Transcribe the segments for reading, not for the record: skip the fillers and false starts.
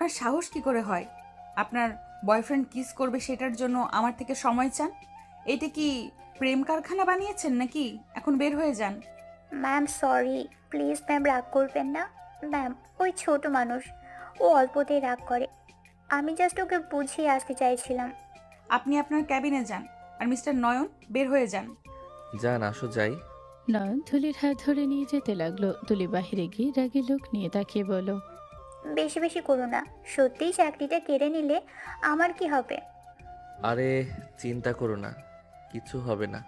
আপনার সাহস কি করে হয়? আপনার বয়ফ্রেন্ড কিস করবে সেটার জন্য আমার থেকে সময় চান? এইটা কি প্রেম কারখানা বানিয়েছেন নাকি? এখন বের হয়ে যান। ম্যাম সরি, প্লিজ ম্যাম রাগ করবেন না। ম্যাম, ওই ছোট মানুষ, ও অল্পতেই রাগ করে। আমি জাস্ট ওকে বুঝিয়ে আসতে চাইছিলাম। আপনি আপনার ক্যাবিনে যান, আর মিস্টার নয়ন বের হয়ে যান। যান, আসো যাই। নয়ন তুলির হাত ধরে নিয়ে যেতে লাগলো। তুলি বাহিরে গিয়ে রাগী লোক নিয়ে তাকিয়ে বলল, বেশি বেশি করো না, সত্যিই চাকরিটা কেড়ে নিলে আমার কি হবে? আরে চিন্তা করো না, কিছু হবে না।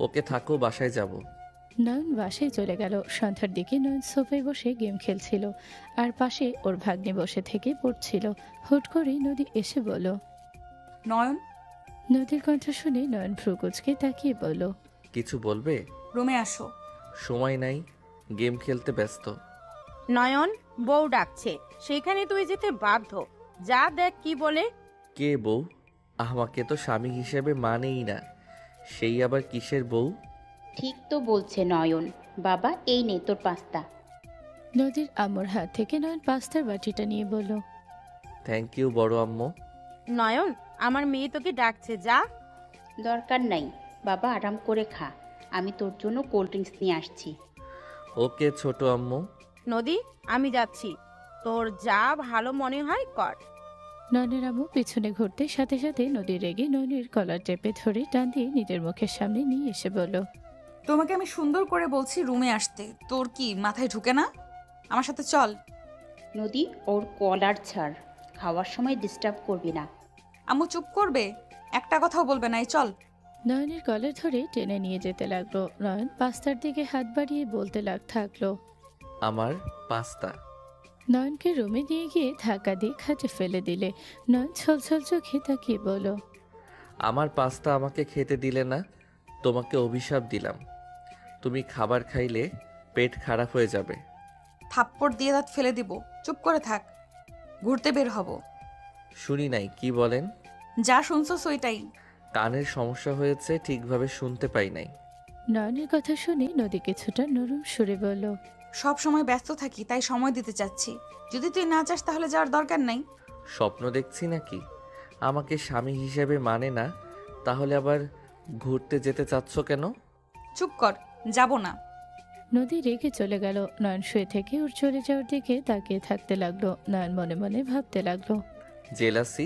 ওকে থাকো, বাসায় যাব। নয়ন বাসায় চলে গেল। সন্ধ্যার দিকে নয়ন সোফায় বসে গেম খেলছিল, আর পাশে ওর ভাগ্নে বসে থেকে পড়ছিল। হুট করে নদী এসে বলল। নয়ন, নদীর কণ্ঠ শুনে নয়ন ভ্রুকুচকে তাকিয়ে বলল, কিছু বলবে? রুমে আসো। সময় নাই, গেম খেলতে ব্যস্ত। নয়ন, বউ ডাকছে, সেখানে তুই যেতে বাধ্য। যা দেখ কি বলে। কে বউ? আমাকে তো স্বামী হিসেবে মানেই না, সেই আবার কিসের বউ? ঠিক তো বলছে নয়ন। বাবা, এই নে তোর পাস্তা। নদীর আম্মুর হাত থেকে নয়ন পাস্তার বাটিটা নিয়ে বলল, থ্যাংক ইউ বড় আম্মু। নয়ন, আমার মেয়ে তোকে ডাকছে, যা। দরকার নাই বাবা, আরাম করে খা। আমি তোর জন্য কোল্ড ড্রিঙ্কস নিয়ে আসছি। ওকে ছোট আম্মু। নদী, আমি যাচ্ছি, তোর যা ভালো মনে হয় কর। নয়নের আম্মু পিছনে ঘুরতে সাথে সাথে নদী রেগে নয়নের কলার চেপে ধরে টান দিয়ে নিজের মুখের সামনে নিয়ে এসে বলল, তোমাকে আমি সুন্দর করে বলছি রুমে আসতে, তোর কি মাথায় ঢুকে না? আমার সাথে চল। নদী, ওর কলার ছাড়, খাওয়ার সময় ডিস্টার্ব করবি না। আম্মু চুপ করবে? একটা কথাও বলবে না, এই চল। নয়নের কলার ধরে টেনে নিয়ে যেতে লাগলো। নয়ন পাস্তার দিকে হাত বাড়িয়ে বলতে থাকলো। আমার পাস্তা। নয়নকে রুমে নিয়ে গিয়ে ধাক্কা দিয়ে খাটে ফেলে দিলে। নয়ন ছলছল চোখে তাকিয়ে বলল, আমার পাস্তা আমাকে খেতে দিলে না, তোমাকে অভিশাপ দিলাম। তুমি খাবার খাইলে পেট খারাপ হয়ে যাবে। থাপ্পড় দিয়ে দাঁত ফেলে দিব। চুপ করে থাক, ঘুরতে বের হব। শুনি নাই, কি বলেন? যা শুনছো ওইটাই। কানের সমস্যা হয়েছে, ঠিকভাবে শুনতে পাই নাই। নয়নের কথা শুনে নদী কিছুটা নরম সুরে বলল, সব সময় ব্যস্ত থাকি, তাই সময় দিতে চাচ্ছি। যদি তুই না চাস তাহলে যাওয়ার দরকার নাই। স্বপ্ন দেখছি নাকি? আমাকে স্বামী হিসেবে মানে না, তাহলে আবার ঘুরতে যেতে চাচ্ছ কেন? চুপ কর, যাব না। নদী রেগে চলে গেল। নয়ন শুয়ে থেকে ওর চলে যাওয়ার দিকে তাকিয়ে থাকতে লাগলো। নয়ন মনে মনে ভাবতে লাগলো। জেলাসি।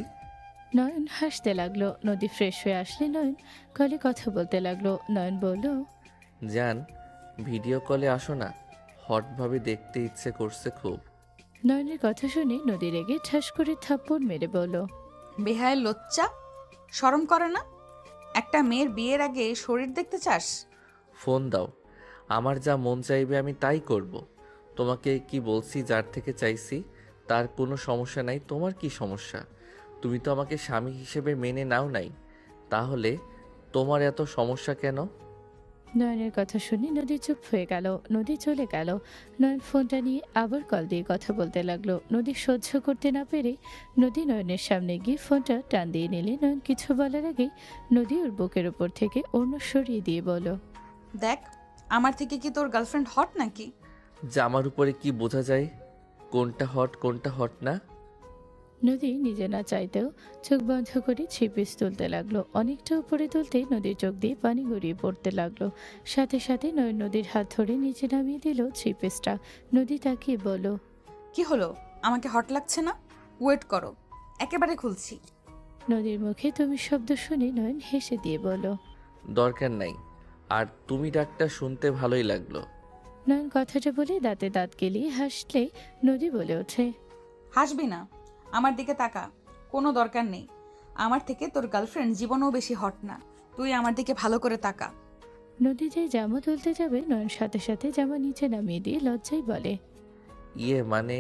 নয়ন হাসতে লাগলো। নদী ফ্রেশ হয়ে আসলে নয়ন কলে কথা বলতে লাগলো। নয়ন বলল, জান, ভিডিও কলে আসো না, হটভাবে দেখতে ইচ্ছে করছে খুব। নয়নের কথা শুনে নদী রেগে ঠাস করে থাপ্পড় মেরে বলল, বেহায়ের লজ্জা, শরম করে না? একটা মেয়ের বিয়ের আগে শরীর দেখতে চাস? ফোন দাও, আমার যা মন চাইবে আমি তাই করব। তোমাকে কি বলছি, যার থেকে চাইছি তার কোনো সমস্যা নাই, তোমার কি সমস্যা? তুমি তো আমাকে স্বামী হিসেবে মেনে নাও নাই, তাহলে তোমার এত সমস্যা কেন? নয়নের কথা শুনে নদী চুপ হয়ে গেল। নদী চলে গেল। নয়ন ফোনটা নিয়ে আবার কল দিয়ে কথা বলতে লাগলো। নদী সহ্য করতে না পেরে নদী নয়নের সামনে গিয়ে ফোনটা টান দিয়ে নিলে নয়ন কিছু বলার আগেই নদী ওর বুকের উপর থেকে অন্য সরিয়ে দিয়ে বলল, দেখ, আমার থেকে কি তোর গার্লফ্রেন্ড হট নাকি? জামার উপরে কি বোঝা যায় কোনটা হট কোনটা হট না? নদী নিজে না চাইতেও চোখ বন্ধ করে থ্রি পিস তুলতে লাগলো। অনেকটা উপরে তুলতে নদীর চোখ দিয়ে পানি গড়িয়ে পড়তে লাগলো। সাথে সাথে নয়ন নদীর হাত ধরে নিচে নামিয়ে দিল থ্রি পিসটা। নদী তাকিয়ে বলল, কি হলো, আমাকে হট লাগছে না? ওয়েট করো, একেবারে খুলছি। নদীর মুখে তুমি শব্দ শুনে নয়ন হেসে দিয়ে বলল, দরকার নাই, আর তুমি ডাকটা শুনতে ভালোই লাগলো। নয়ন কথাটা বলে দাঁতে দাঁত গেলিয়ে হাসলে নদী বলে ওঠে, হাসবি না, আমার দিকে তাকা। কোনো দরকার নেই, আমার থেকে তোর গার্লফ্রেন্ড জীবনেও বেশি হট না। তুই আমার দিকে ভালো করে তাকা। নদী যে জামা তুলতে যাবে নয়ন সাথে সাথে জামা নিচে নামিয়ে দিয়ে লজ্জায় বলে, ইয়ে মানে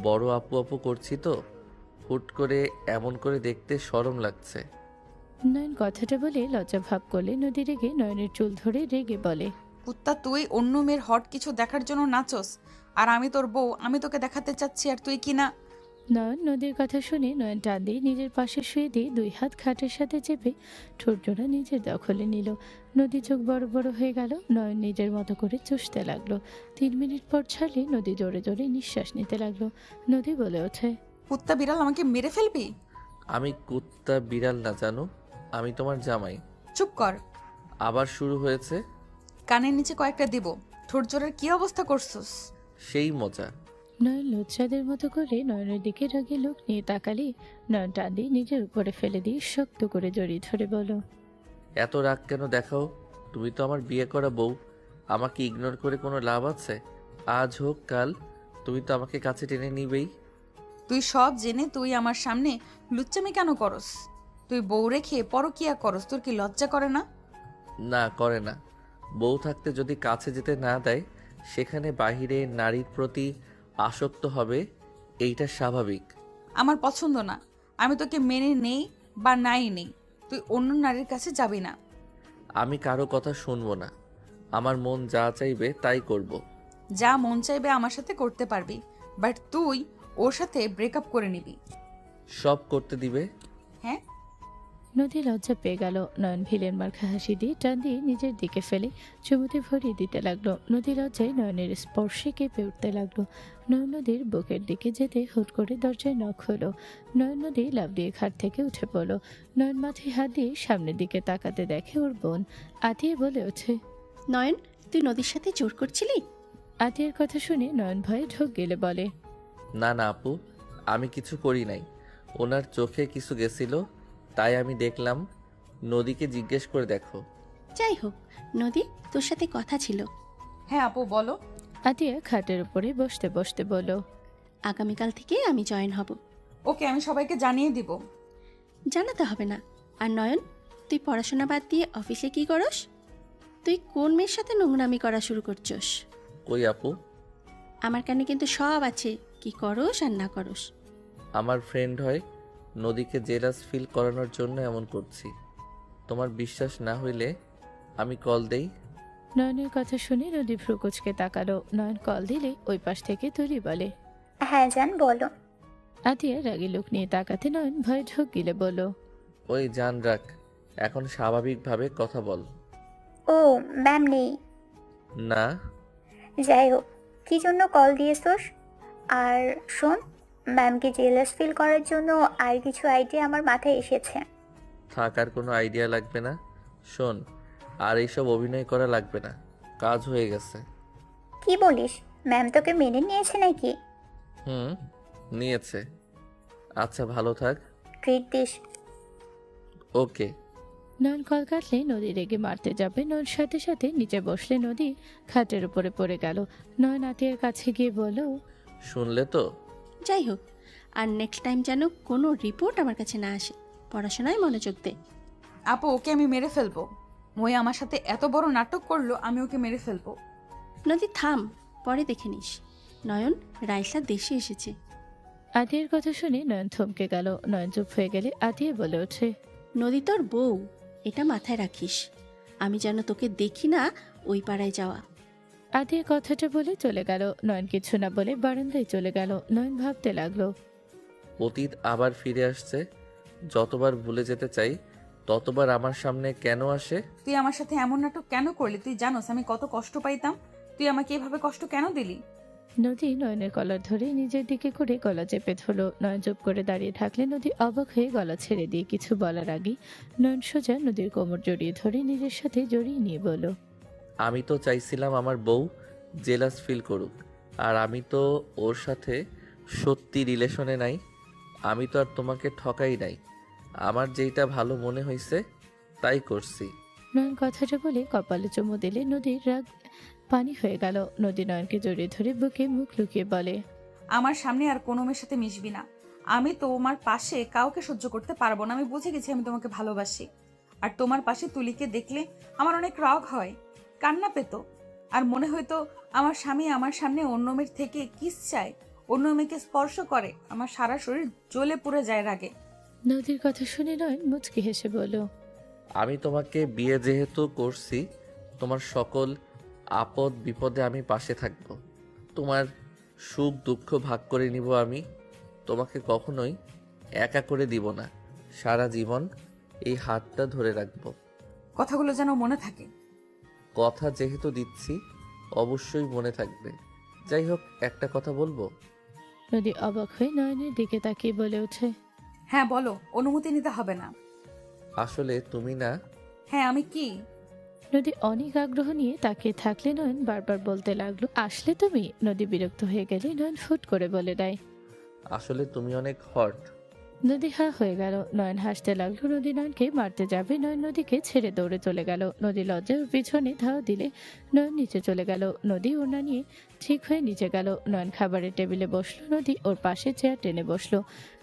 বড় আপু আপু করছি তো, হুট করে এমন করে দেখতে শরম লাগছে। নয়ন কথাটা বলে লজ্জা ভাব করলে নদী রেগে নয়নের চুল ধরে রেগে বলে, কুত্তা, তুই অন্য মেয়ের হট কিছু দেখার জন্য নাচস, আর আমি তোর বউ, আমি তোকে দেখাতে চাচ্ছি, আর তুই কি না? নয়ন নদীর কথা শুনে নয়ন টান দিয়ে নিজের পাশে শুয়ে দিয়ে দুই হাত খাটের সাথে চেপে ঠোঁটজোড়া নিজের দখলে নিল। নদী চোখ বড় বড় হয়ে গেল। নয়ন নিজের মতো করে চুষতে লাগলো। 3 মিনিট পর ছাড়লে নদী জোরে জোরে নিঃশ্বাস নিতে লাগলো। নদী বলে ওঠে, কুত্তা বিড়াল আমাকে মেরে ফেলবি? আমি কুত্তা বিড়াল না জানো, আমি তোমার জামাই। চুপ কর। আবার শুরু হয়েছে। কানের নিচে কয়েকটা দিব। ঠোঁট জোড়ার কি অবস্থা করছস? সেই মজা। নয়ন লজ্জাদের মতো করে নয়নের দিকে রাগে লোক নিয়ে তাকালি নয়ন টান দিয়ে নিজের উপরে ফেলে দিয়ে শক্ত করে জড়িয়ে ধরে বলো, এত রাগ কেন দেখাও? তুমি তো আমার বিয়ে করা বউ। আমাকে ইগনোর করে কোনো লাভ আছে? আজ হোক কাল তুমি তো আমাকে কাছে টেনে নিবেই। তুই সব জেনে তুই আমার সামনে লুচ্চামি কেন করস? তুই বউ রেখে পরকিয়া করস, তোর কি লজ্জা করে না? না, করে না। বউ থাকতে যদি কাছে যেতে না দেয়, সেখানে বাহিরে নারীর প্রতি আসক্ত হবে, এইটা স্বাভাবিক। আমার পছন্দ না। আমি তোকে মেনে নেই বা নাই নেই, তুই অন্য নারীর কাছে যাবি না। আমি কারো কথা শুনবো না। আমার মন যা চাইবে তাই করব। যা মন চাইবে আমার সাথে করতে পারবি, বাট তুই ওর সাথে ব্রেকআপ করে নিবি। সব করতে দিবে? হ্যাঁ। নদী লজ্জা পেয়ে গেল। নয়ন ভিলেন মার্কা হাসি দিয়ে টান দিয়ে নিজের দিকে ফেলে চুমুতে ভরিয়ে দিতে লাগলো। নদী লজ্জায় নয়নের স্পর্শে কেঁপে উঠতে লাগলো। নয়ন নদীর বুকের দিকে যেতে হুট করে দরজায় নখ হলো। নয়ন নদী লাফ দিয়ে খাট থেকে উঠে পড়লো। নয়ন মাথায় হাত দিয়ে সামনের দিকে তাকাতে দেখে ওর বোন আতিয়ে বলে ওঠে, নয়ন, তুই নদীর সাথে জোর করছিলি? আতিয়ের কথা শুনে নয়ন ভয়ে ঢোক গেলে বলে, না না আপু, আমি কিছু করি নাই। ওনার চোখে কিছু গেছিল, তাই আমি দেখলাম। নদীকে জিজ্ঞেস করে দেখো। যাই হোক, নদী, তোর সাথে কথা ছিল। হ্যাঁ আপু বলো। আতিয়া খাটের উপরে বসতে বসতে বলল, আগামীকাল থেকে আমি জয়েন হব। ওকে, আমি সবাইকে জানিয়ে দিব। জানাতে হবে না। আর নয়ন, তুই পড়াশোনা বাদ দিয়ে অফিসে কি করস? তুই কোন মেয়ের সাথে নোংরামি করা শুরু করছস? কই আপু? আমার কানে কিন্তু সব আছে, কি করস আর না করস। আমার ফ্রেন্ড হয়, নদীকে জেলাস ফিল করানোর জন্য এমন করছি। তোমার বিশ্বাস না হইলে আমি কল দেই। নয়নের কথা শুনে নদী ভ্রুকুচকে তাকালো। নয়ন কল দিলে ওই পাশ থেকে তুলি বলে, হ্যাঁ জান বলো। আতিয়া রাগী লোক নিয়ে তাকাতে নয়ন ভয়ে ঢোক গিলে বলল, ওই জান রাখ, এখন স্বাভাবিকভাবে কথা বল। ও ম্যাম নেই। না। যাই হোক, কী জন্য কল দিয়েছোস? আর শোন, ম্যামকে জেলাস ফিল করার জন্য আর কিছু আইডিয়া আমার মাথায় এসেছে। থাকার কোনো আইডিয়া লাগবে না। শোন, আর এইসব অভিনয় করা লাগবে না, কাজ হয়ে গেছে। কি বলিস? ম্যাম তোকে মেনে নিয়েছে নাকি? হুম, নিয়েছে। আচ্ছা ভালো থাক। Treat this. Okay. Nayan call কাটলে নদী রেগে মারতে যাবে। নয়ন সাথে সাথে নিচে বসলে নদী খাটের উপরে পড়ে গেল। নয়ন আতিয়ার কাছে গিয়ে বলল, শুনলে তো? যাই হোক, আর নেক্সট টাইম যেন কোনো রিপোর্ট আমার কাছে না আসে। পড়াশোনায় মনোযোগ দে। আপু ওকে আমি মেরে ফেলবো। ওই আমার সাথে এত বড় নাটক করলো, আমি ওকে মেরে ফেলবো। নদী থাম, পরে দেখে নিস। নয়ন, রাইসা দেশে এসেছে। আতিয়ার কথা শুনে নয়ন থমকে গেল। নয়ন চুপ হয়ে গেলে আতিয়া বলে ওঠে, নদী তোর বউ, এটা মাথায় রাখিস। আমি যেন তোকে দেখি না ওই পাড়ায় যাওয়া। আতিয়া কথাটা বলে চলে গেল। নয়ন কিছু না বলে বারান্দায় চলে গেল। নয়ন ভাবতে লাগলো, অতীত আবার ফিরে আসছে। যতবার ভুলে যেতে চাই, ততবার আমার সামনে কেন আসে? তুই আমার সাথে এমন নাটক কেন করলি? তুই জানোস আমি কত কষ্ট পাইতাম। তুই আমাকে এভাবে কষ্ট কেন দিলি? নদী নয়নের কলার ধরে নিজের দিকে করে গলা চেপে ধরলো। নয়ন চুপ করে দাঁড়িয়ে থাকলে নদী অবাক হয়ে গলা ছেড়ে দিয়ে কিছু বলার আগে নয়ন সোজা নদীর কোমর জড়িয়ে ধরে নিজের সাথে জড়িয়ে নিয়ে বলল, আমি তো চাইছিলাম আমার বউ জেলাস ফিল করুক, আর আমি তো ওর সাথে সত্যি রিলেশনে নাই। আমি তো আর তোমাকে ঠকাই নাই। আমার যেইটা ভালো মনে হয়েছে তাই করছি। নয়ন কথাটা বলে কপালে চুমু দিলে নদীর রাগ পানি হয়ে গেল। নদী নয়নকে জড়িয়ে ধরে বুকে মুখ লুকিয়ে বলে, আমার সামনে আর কোনো মেয়ের সাথে মিশবি না। আমি তোমার পাশে কাউকে সহ্য করতে পারবো না। আমি বুঝে গেছি আমি তোমাকে ভালোবাসি। আর তোমার পাশে তুলিকে দেখলে আমার অনেক রাগ হয়, কান্না পেত। আর মনে হয়তো আমার স্বামী আমার সামনে অন্য মেয়ের থেকে কিস চায়, অন্য মেয়েকে স্পর্শ করে। আমার সারা শরীর জ্বলে পুড়ে যায় রাগে। নদীর কথা শুনে নয়ন মুচকি হেসে বলল, আমি তোমাকে বিয়ে যেহেতু করছি, তোমার সকল আপদ বিপদে আমি পাশে থাকব। তোমার সুখ দুঃখ ভাগ করে নিব আমি। তোমাকে কখনোই একা করে দিব না। সারা জীবন এই হাতটা ধরে রাখবো। কথাগুলো যেন মনে থাকে। কথা যেহেতু দিচ্ছি, অবশ্যই মনে থাকবে। যাই হোক, একটা কথা বলবো। নদী অবাক হয়ে নয়নের দিকে তাকিয়ে বলে ওঠে, হ্যাঁ বলো, অনুমতি নিতে হবে না। আসলে তুমি না। হ্যাঁ আমি কি? নদী অনেক আগ্রহ নিয়ে তাকিয়ে থাকলে নয়ন বারবার বলতে লাগলো, আসলে তুমি। নদী বিরক্ত হয়ে গেলে নয়ন ফুট করে বলে দেয়, আসলে তুমি অনেক হট। নদী হা হয়ে গেল। নয়ন হাসতে লাগলো। নদী নয়নকে মারতে যাবে, নয়ন নদীকে ছেড়ে দৌড়ে চলে গেল। নদী লজ্জায় ওর পিছনে ধাওয়া দিলে নয়ন নিচে চলে গেল। নদী ওড়না নিয়ে ঠিক হয়ে নিচে গেল। নয়ন খাবারের টেবিলে বসলো, নদী ওর পাশে চেয়ার টেনে বসলো।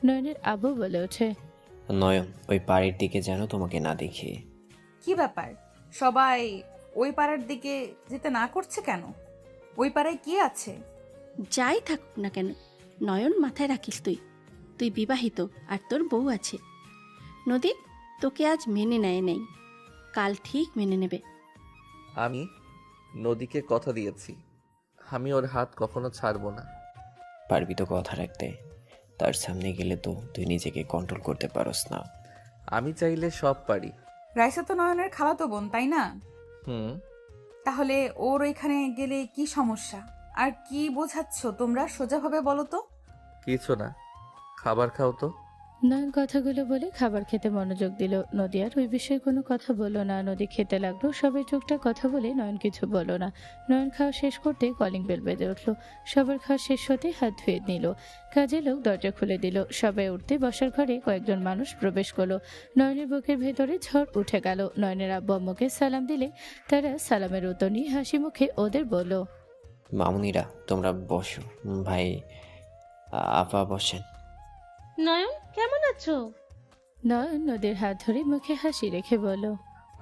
নয়নের আব্বু বলে ওঠে, নয়ন, ওই পাড়ের দিকে যেন তোমাকে না দেখি। কি ব্যাপার, সবাই ওই পাড়ার দিকে যেতে না করছে কেন? ওই পাড়ায় কি আছে? যাই থাকুক না কেন, নয়ন মাথায় রাখিস তুই। তুই বিবাহিত আর তোর বউ আছে। নদী তোকে আজ মেনে নেয় নেই, কাল ঠিক মেনে নেবে। আমি নদীকে কথা দিয়েছি, আমি ওর হাত কখনো ছাড়বো না। পারবি তো কথা রাখতে? তার সামনে গেলে তো তুই নিজেকে কন্ট্রোল করতে পারস না। আমি চাইলে সব পারি। রাইসা তো নয়নের খালাতো বোন, তাই না? হুম। তাহলে ওর ওইখানে গেলে কি সমস্যা? আর কি বোঝাচ্ছ তোমরা, সোজাভাবে বলো তো। কিছু না, খাবার খাও তো। নয়ন কথাগুলো বলে খাবার খেতে মনোযোগ দিল। নদী আর ওই বিষয়ে কোনো কথা বলল না। নদী খেতে লাগলো। সবাই টুকটাক কথা বলে নয়ন কিছু বলল না। নয়ন খাওয়া শেষ করতে কলিং বেল বেজে উঠল। সবার খাওয়া শেষ হতে হাত ধুয়ে নিল। কাজের লোক দরজা খুলে দিল। সবাই উঠতে বসার ঘরে কয়েকজন মানুষ প্রবেশ করলো। নয়নের বুকের ভেতরে ঝড় উঠে গেল। নয়নের আব্বু আম্মুকে সালাম দিলে তারা সালামের উত্তর নিয়ে হাসি মুখে ওদের বলল, মামুনিরা তোমরা বসো। ভাই, আপা বসেন। নয়ন কেমন আছো? নয়ন নদীর হাত ধরে মুখে হাসি রেখে বলল,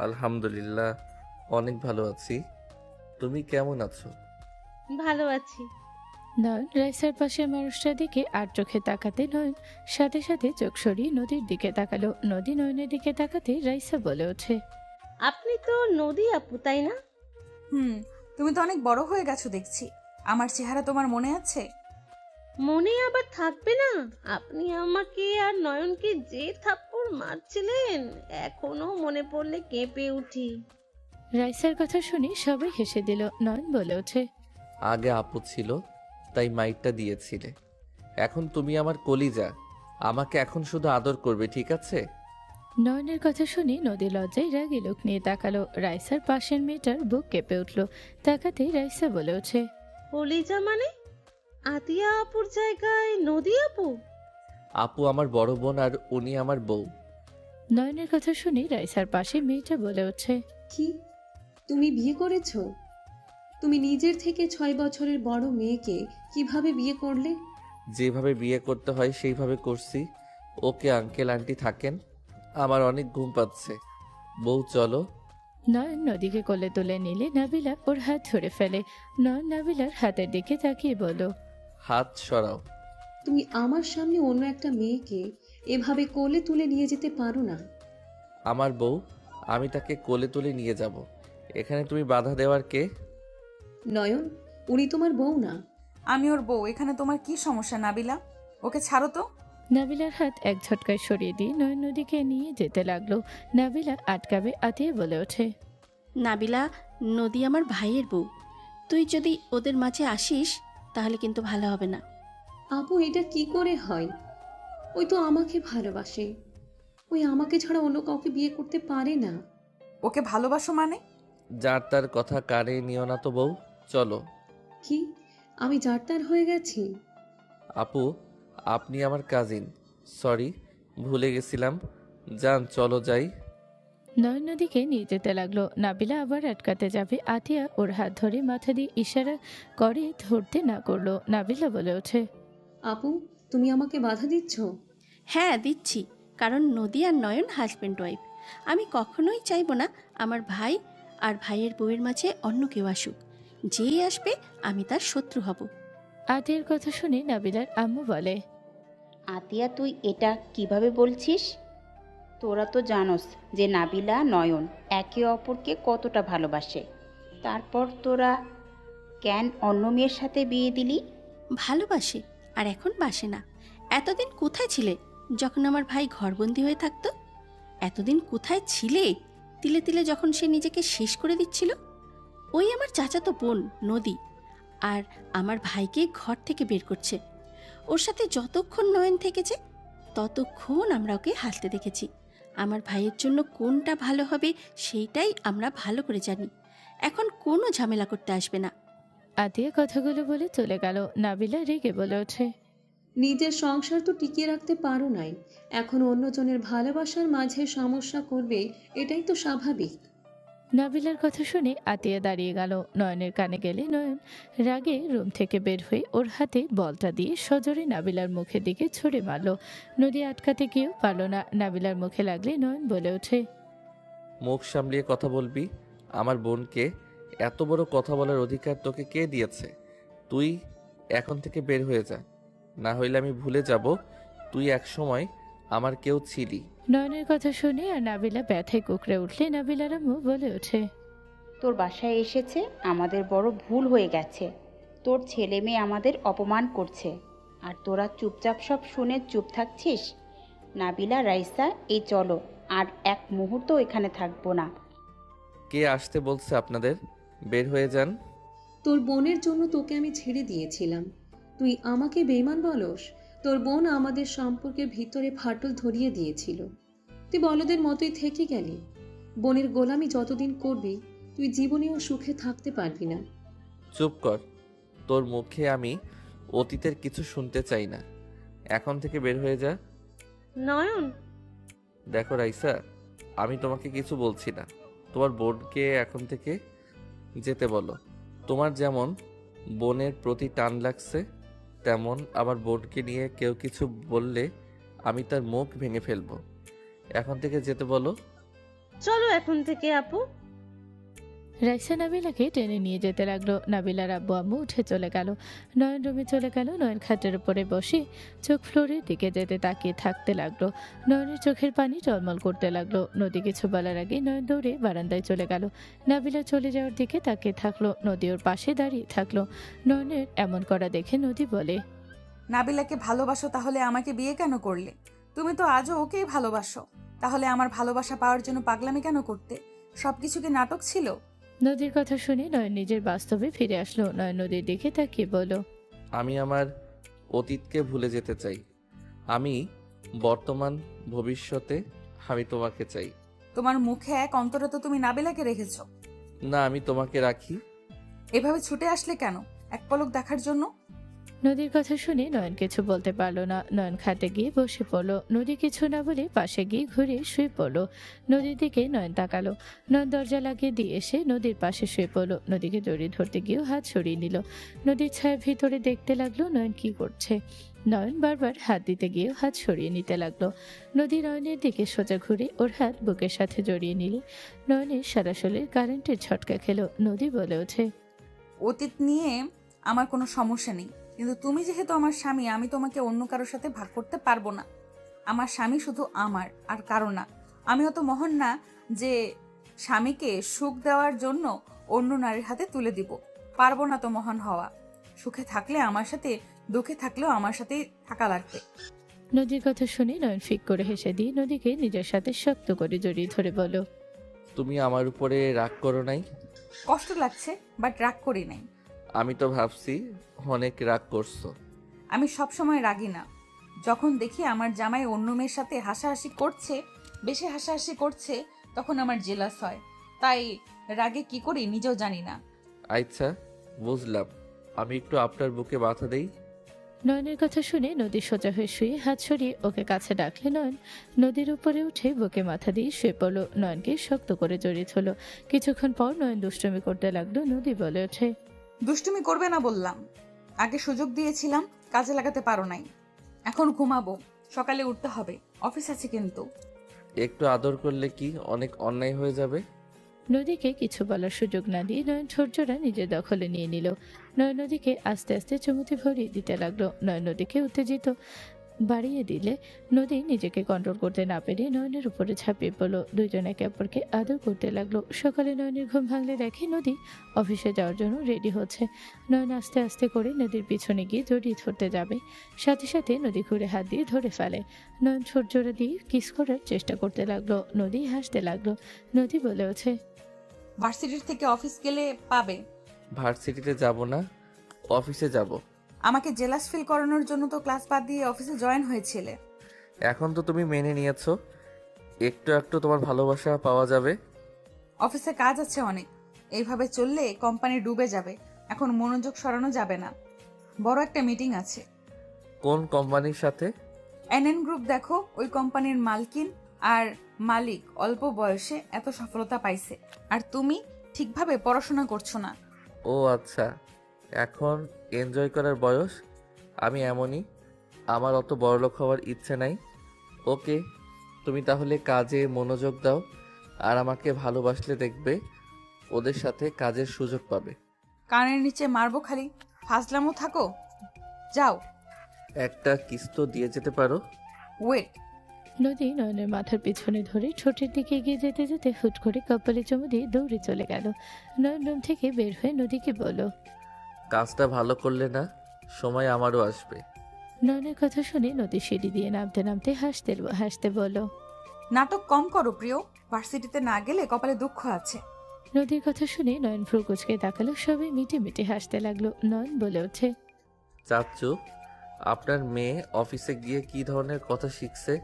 আলহামদুলিল্লাহ, অনেক ভালো আছি। তুমি কেমন আছো? ভালো আছি। নয়ন রাইসার পাশের মানুষটার দিকে আর চোখে তাকাতে নয়ন সাথে সাথে চোখ সরিয়ে নদীর দিকে তাকালো। নদী নয়নের দিকে তাকাতে রাইসা বলে ওঠে, আপনি তো নদী আপু, তাই না? তুমি তো অনেক বড় হয়ে গেছো দেখছি। আমার চেহারা তোমার মনে আছে? মনে আবার থাকবে না? আপনি আমাকে আর নয়নকে যে থাপ্পড় মারছিলেন, এখনো মনে পড়লে কেঁপে উঠি। রাইসার কথা শুনে সবাই হেসে দিল। নয়ন বলে ওঠে, আগে আপু ছিল, তাই মাইটটা দিয়েছিলে। এখন তুমি আমার কলিজা, আমাকে এখন শুধু আদর করবে, ঠিক আছে? নয়নের কথা শুনে নদী লজ্জায় রাগী লোক নিয়ে তাকালো। রাইসার পাশের মেয়েটার বুক কেঁপে উঠল। তাকাতে রাইসা বলে ওঠে, কলিজা মানে? আতিয়া আপুর জায়গায় নদী আপু? আপু আমার বড় বোন আর উনি আমার বউ। নয়নের কথা শুনে রাইসার পাশে মেয়েটা বলে ওঠে, কি, তুমি বিয়ে করেছো? তুমি নিজের থেকে 6 বছরের বড় মেয়েকে কিভাবে বিয়ে করলে? যেভাবে বিয়ে করতে হয় সেইভাবে করছি। ওকে আঙ্কেল আন্টি থাকেন, আমার অনেক ঘুম পাচ্ছে। বউ চলো। নয়ন নদীকে কোলে তুলে নিলে নাবিলা ওর হাত ধরে ফেলে। নয়ন নাবিলার হাতের দিকে তাকিয়ে বলল, হাত সরাও। তুমি আমার সামনে অন্য একটা মেয়েকে এভাবে কোলে তুলে নিয়ে যেতে পারো না। আমার বউ, আমি তাকে কোলে তুলে নিয়ে যাব। এখানে তুমি বাধা দেওয়ার কে? নয়ন, উনি তোমার বউ না। আমি ওর বউ। এখানে তোমার কি সমস্যা নাবিলা? ওকে ছাড়ো তো। নাবিলার হাত এক ঝটকায় সরিয়ে দিয়ে নয়ন নদীকে নিয়ে যেতে লাগলো। নাবিলা আটকাবে আতিয়ে বলে ওঠে, নাবিলা, নদী আমার ভাইয়ের বউ। তুই যদি ওদের মাঝে আসিস তাহলে কিন্তু ভালো হবে না। আপু, এটা কি করে হয়? ওই তো আমাকে ভালোবাসে। ওই আমাকে ছাড়া অন্য কাউকে বিয়ে করতে পারে না। ওকে ভালোবাসো মানে? যার তার কথা কারে নিও না তো বউ, চলো। কি, আমি জারতার হয়ে গেছি? আপু, আপনি আমার কাজিন, সরি, ভুলে গেছিলাম। যান, চলো যাই। নয়ন নদীকে নিয়ে যেতে লাগলো। নাবিলা আবার আটকাতে যাবে। আতিয়া ওর হাত ধরে মাথা দিয়ে ইশারা করে ধরতে না করলো। নাবিলা বলে ওঠে, আপু, তুমি আমাকে বাধা দিচ্ছ? হ্যাঁ দিচ্ছি, কারণ নদী আর নয়ন হাজব্যান্ড ওয়াইফ। আমি কখনোই চাইবো না আমার ভাই আর ভাইয়ের বউয়ের মাঝে অন্য কেউ আসুক। যেই আসবে আমি তার শত্রু হব। আতিয়ার কথা শুনে নাবিলার আম্মু বলে, আতিয়া, তুই এটা কিভাবে বলছিস? তোরা তো জানোস যে নাবিলা নয়ন একে অপরকে কতটা ভালোবাসে। তারপর তোরা কেন অন্য মেয়ের সাথে বিয়ে দিলি? ভালোবাসে আর এখন বাসে না। এতদিন কোথায় ছিলে যখন আমার ভাই ঘরবন্দি হয়ে থাকতো? এতদিন কোথায় ছিলে তিলে তিলে যখন সে নিজেকে শেষ করে দিচ্ছিল? ওই আমার চাচাতো বোন নদী আর আমার ভাইকে ঘর থেকে বের করছে। ওর সাথে যতক্ষণ নয়ন থেকেছে ততক্ষণ আমরা ওকে হাসতে দেখেছি। আমার ভাইয়ের জন্য কোনটা ভালো হবে সেইটাই আমরা ভালো করে জানি। এখন কোনো ঝামেলা করতে আসবে না। আতিয়া কথাগুলো বলে চলে গেল। নাবিলা রেগে বলে ওঠে, নিজের সংসার তো টিকিয়ে রাখতে পারো নাই, এখন অন্যজনের ভালোবাসার মাঝে সমস্যা করবে, এটাই তো স্বাভাবিক। নাবিলার কথা শুনে আতিয়া দাঁড়িয়ে গেল। নয়নের কানে গেলে নয়ন রাগে রুম থেকে বের হয়ে ওর হাতে বলটা দিয়ে সজোরে নাবিলার মুখের দিকে ছুড়ে মারল। নদী আটকাতে গিয়েও পারল না। নাবিলার মুখে লাগলে নয়ন বলে ওঠে, মুখ সামলিয়ে কথা বলবি। আমার বোনকে এত বড় কথা বলার অধিকার তোকে কে দিয়েছে? তুই এখন থেকে বের হয়ে যা, না হইলে আমি ভুলে যাব তুই একসময় আমার কেউ ছিলি। নয়নের কথা শুনে আর নাবিলা ব্যথায় কুকড়ে উঠলে নাবিলার আম্মু বলে ওঠে, তোর বাসায় এসেছে, আমাদের বড় ভুল হয়ে গেছে। তোর ছেলে মেয়ে আমাদের অপমান করছে, আর তোরা চুপচাপ সব শুনে চুপ থাকছিস। নাবিলা, রাইসা, এই চলো, আর এক মুহূর্ত এখানে থাকবো না। কে আসতে বলছে আপনাদের? বের হয়ে যান। তোর বোনের জন্য তোকে আমি ছেড়ে দিয়েছিলাম, তুই আমাকে বেঈমান বলস? তোর বোন আমাদের সম্পর্কের ভিতরে ফাটল ধরিয়ে দিয়েছিল, তুই বলদের মতোই থেকে গেলি। বোনের গোলামি যতদিন করবি তুই জীবনেও সুখে থাকতে পারবি না। চুপ কর, তোর মুখে আমি অতীতের কিছু শুনতে চাই না। এখন থেকে বের হয়ে যা। নয়ন, দেখো রাইসা, আমি তোমাকে কিছু বলছি না। তোমার বোনকে এখন থেকে যেতে বলো। তোমার যেমন বোনের প্রতি টান লাগছে, তেমন আমার বোনকে নিয়ে কেউ কিছু বললে আমি তার মুখ ভেঙে ফেলবো। এখন থেকে যেতে বলো। চলো এখন থেকে আপু। রাইসা নাবিলাকে টেনে নিয়ে যেতে লাগলো। নাবিলার আব্বু আম্মু উঠে চলে গেল। নয়ন রুমে চলে গেল। নয়ন খাটের উপরে বসে চোখ ফ্লোরের দিকে যেতে তাকিয়ে থাকতে লাগলো। নয়নের চোখের পানি টলমল করতে লাগলো। নদী কিছু বলার আগে নয়ন দৌড়ে বারান্দায় চলে গেল। নাবিলা চলে যাওয়ার দিকে তাকিয়ে থাকলো। নদী ওর পাশে দাঁড়িয়ে থাকলো। নয়নের এমন করা দেখে নদী বলে, নাবিলাকে ভালোবাসো তাহলে আমাকে বিয়ে কেন করলে? তুমি তো আজও ওকেই ভালোবাসো, তাহলে আমার ভালোবাসা পাওয়ার জন্য পাগলামি কেন করতে? সবকিছু কি নাটক ছিল? নদীর কথা শুনে নয়ন নিজের বাস্তবে ফিরে আসলো। নয়ন নদীর দিকে তাকিয়ে বলল, আমি আমার অতীতকে ভুলে যেতে চাই। আমি বর্তমান ভবিষ্যতে আমি তোমাকে চাই। তোমার মুখে এক অন্তরে তো তুমি নাবিলাকে রেখেছো। না, আমি তোমাকে রাখি। এভাবে ছুটে আসলে কেন? এক পলক দেখার জন্য? নদীর কথা শুনে নয়ন কিছু বলতে পারলো না। নয়ন খাটে গিয়ে বসে পড়লো। নদী কিছু না বলে পাশে গিয়ে ঘুরে শুয়ে পড়লো। নদীর দিকে নয়ন তাকালো। নয়ন দরজা লাগিয়ে দিয়ে এসে নদীর পাশে শুয়ে পড়লো। নদীকে জড়িয়ে ধরতে গিয়েও হাত সরিয়ে নিল। নদীর ছায়া ভিতরে দেখতে লাগলো নয়ন কি করছে। নয়ন বারবার হাত দিতে গিয়েও হাত সরিয়ে নিতে লাগলো। নদী নয়নের দিকে সোজা ঘুরে ওর হাত বুকের সাথে জড়িয়ে নিলে নয়নের সারা শরীর কারেন্টের ঝটকা খেলো। নদী বলে ওঠে, অতীত নিয়ে আমার কোনো সমস্যা নেই, কিন্তু তুমি যেহেতু আমার স্বামী, আমি তোমাকে অন্য কারোর সাথে ভাগ করতে পারবো না। আমার স্বামী শুধু আমার, আর কারো না। আমি অত মহান না যে স্বামীকে সুখ দেওয়ার জন্য অন্য নারীর হাতে তুলে দিব। পারবো না তো মহান হওয়া। সুখে থাকলে আমার সাথে, দুঃখে থাকলেও আমার সাথেই থাকা লাগবে। নদীর কথা শুনে নয়ন ফিক করে হেসে দিয়ে নদীকে নিজের সাথে শক্ত করে জড়িয়ে ধরে বলল, তুমি আমার উপরে রাগ করো নাই? কষ্ট লাগছে, বাট রাগ করি নাই। আমি তো ভাবছি অনেক রাগ করছো। আমি সবসময় রাগি না। যখন দেখি আমার জামাই অন্য মেয়ের সাথে হাসাহাসি করছে, বেশি হাসাহাসি করছে, তখন আমার জেলাস হয়। তাই রাগে কি করি নিজেও জানি না। আচ্ছা, বুঝলাম। আমি একটু আপনার বুকে মাথা দেই। নয়নের কথা শুনে নদী সোজা হয়ে শুয়ে হাত সরিয়ে ওকে কাছে ডাকলে নয়ন নদীর উপরে উঠে বুকে মাথা দিয়ে শুয়ে পড়লো। নয়নকে শক্ত করে জড়িয়ে ধরলো। কিছুক্ষণ পর নয়ন দুষ্টুমি করতে লাগলো। নদী বলে ওঠে, দুষ্টুমি করবে না বললাম। আগে সুযোগ দিয়েছিলাম, কাজে লাগাতে পারো নাই। এখন ঘুমাবো, সকালে উঠতে হবে, অফিস আছে কিন্তু। একটু আদর করলে কি অনেক অন্যায় হয়ে যাবে? নদীকে কিছু বলার সুযোগ না দিয়ে নয়ন ঠোঁটজোড়া নিজের দখলে নিয়ে নিল। নয়ন নদীকে আস্তে আস্তে চুমুতে ভরিয়ে দিতে লাগলো। নয়ন নদীকে উত্তেজিত বাড়িয়ে দিলে নদী নিজেকে কন্ট্রোল করতে না পেরে নয়নের উপরে ঝাঁপিয়ে পড়লো। দুইজন একে অপরকে আদর করতে লাগলো। সকালে নয়নের ঘুম ভাঙলে দেখে নদী অফিসে যাওয়ার জন্য রেডি হচ্ছে। নয়ন আস্তে আস্তে করে নদীর পিছনে গিয়ে জড়িয়ে ধরতে যাবে, সাথে সাথে নদী ঘুরে হাত দিয়ে ধরে ফেলে। নয়ন ঠোঁট জোড়া দিয়ে কিস করার চেষ্টা করতে লাগলো। নদী হাসতে লাগলো। নদী বলে ওঠে, ভার্সিটির থেকে অফিস গেলে পাবে। ভার্সিটিতে যাব না, অফিসে যাব। আমাকে জেলাস ফিল করানোর জন্য তো ক্লাস বাদ দিয়ে অফিসে জয়েন হয়েছিলে। এখন তো তুমি মেনে নিয়েছো, একটু একটু তোমার ভালোবাসা পাওয়া যাবে। অফিসে কাজ আছে অনেক, এইভাবে চললে কোম্পানি ডুবে যাবে। এখন মনোযোগ সরানো যাবে না, বড় একটা মিটিং আছে। কোন কোম্পানির সাথে? এনএন গ্রুপ দেখো, ওই কোম্পানির মালকিন আর মালিক অল্প বয়সে এত সফলতা পাইছে, আর তুমি ঠিকভাবে পড়াশোনা করছো না। ও আচ্ছা, এখন এনজয় করার বয়স। আমি এমনই, আমার অত বড়লোক হওয়ার ইচ্ছে নাই। ওকে, তুমি তাহলে কাজে মনোযোগ দাও, আর আমাকে ভালোবাসলে দেখবে ওদের সাথে কাজের সুযোগ পাবে। কানের নিচে মারবো খালি, ফাজলামো থাকো। যাও। একটা কিস তো দিয়ে যেতে পারো। ওয়েট। নদী নয়নের মাথার পিছনে ধরে ঠোঁটের দিকে এগিয়ে যেতে যেতে হুট করে কপালে চুমু দিয়ে দৌড়ে চলে গেল। নয়ন রুম থেকে বের হয়ে নদীকে বলল, কাজটা ভালো করলে না, সময় আমারও আসবে। নয়নের কথা শুনে নদী সিঁড়ি দিয়ে নামতে নামতে হাসতে হাসতে বলল, নাটক কম করো প্রিয়, ভার্সিটিতে না গেলে কপালে দুঃখ আছে। নদীর কথা শুনে নয়ন ভ্রু কুচকে তাকালো। সবাই মিটে মিটে হাসতে লাগলো। নয়ন বলে ওঠে, চাচ্চু, আপনার মেয়ে অফিসে গিয়ে কি ধরনের কথা শিখছে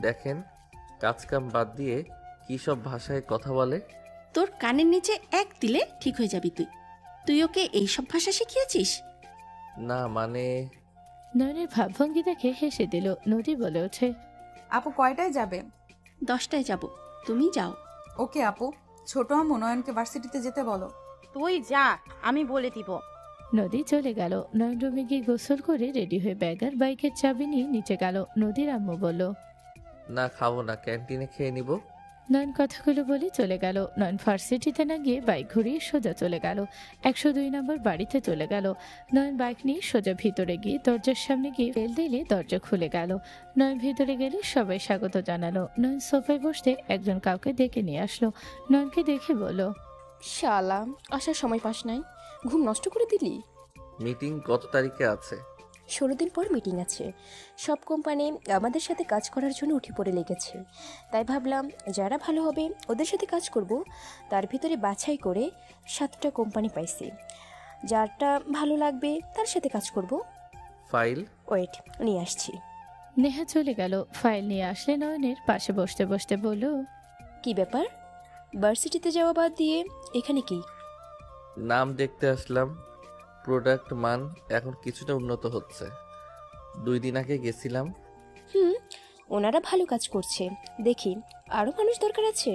দেখেন। কাজকাম বাদ দিয়ে কি সব ভাষায় কথা বলে। তোর কানের নিচে এক দিলে ঠিক হয়ে যাবি তুই। তুই ওকে এইসব ভাষা শিখিয়েছিস? না মানে, নয়নের ভাবভঙ্গি দেখে হেসে দিল। নদী বলে ওঠে, আপু কয়টায় যাবে? 10টায় যাব, তুমি যাও। ওকে আপু, ছোট আমু নয়নকে ভার্সিটিতে যেতে বলো। তুই যা, আমি বলে দিব। নদী চলে গেল। নয়ন রুমে গিয়ে গোসল করে রেডি হয়ে ব্যাগ আর বাইকের চাবি নিয়ে নিচে গেল। নদীর আম্মু বলল, না খাবো না, ক্যান্টিনে খেয়ে নিব। নয়ন কথাগুলো বলে চলে গেল। নয়ন ভার্সিটিতে না গিয়ে বাইক ঘুরিয়ে সোজা চলে গেল 102 নম্বর বাড়িতে চলে গেল। নয়ন বাইক নিয়ে সোজা ভিতরে গিয়ে দরজার সামনে গিয়ে বেল দিলে দরজা খুলে গেল। নয়ন ভিতরে গেলে সবাই স্বাগত জানালো। নয়ন সোফায় বসতে একজন কাউকে ডেকে নিয়ে আসলো। নয়নকে দেখে বলল, শালা, আসার সময় পাস নাই, ঘুম নষ্ট করে দিলি। মিটিং কত তারিখে আছে? 16 দিন পর মিটিং আছে। সব কোম্পানি আমাদের সাথে কাজ করার জন্য উঠে পড়ে লেগেছে, তাই ভাবলাম যারা ভালো হবে ওদের সাথে কাজ করব। তার ভিতরে বাছাই করে 7টা কোম্পানি পাইছি, যারটা ভালো লাগবে তার সাথে কাজ করব। ফাইল? ওয়েট, নিয়ে আসছি। নেহা চলে গেল। ফাইল নিয়ে আসলে নয়নের পাশে বসতে বসতে বলল, কি ব্যাপার, ভার্সিটিতে যাওয়া বাদ দিয়ে এখানে কি? নাম দেখতে আসলাম। প্রোডাক্ট মান এখন কিছুটা উন্নত হচ্ছে। 2 দিন আগে গেছিলাম। ওনারা ভালো কাজ করছে, দেখি আরো মানুষ দরকার আছে।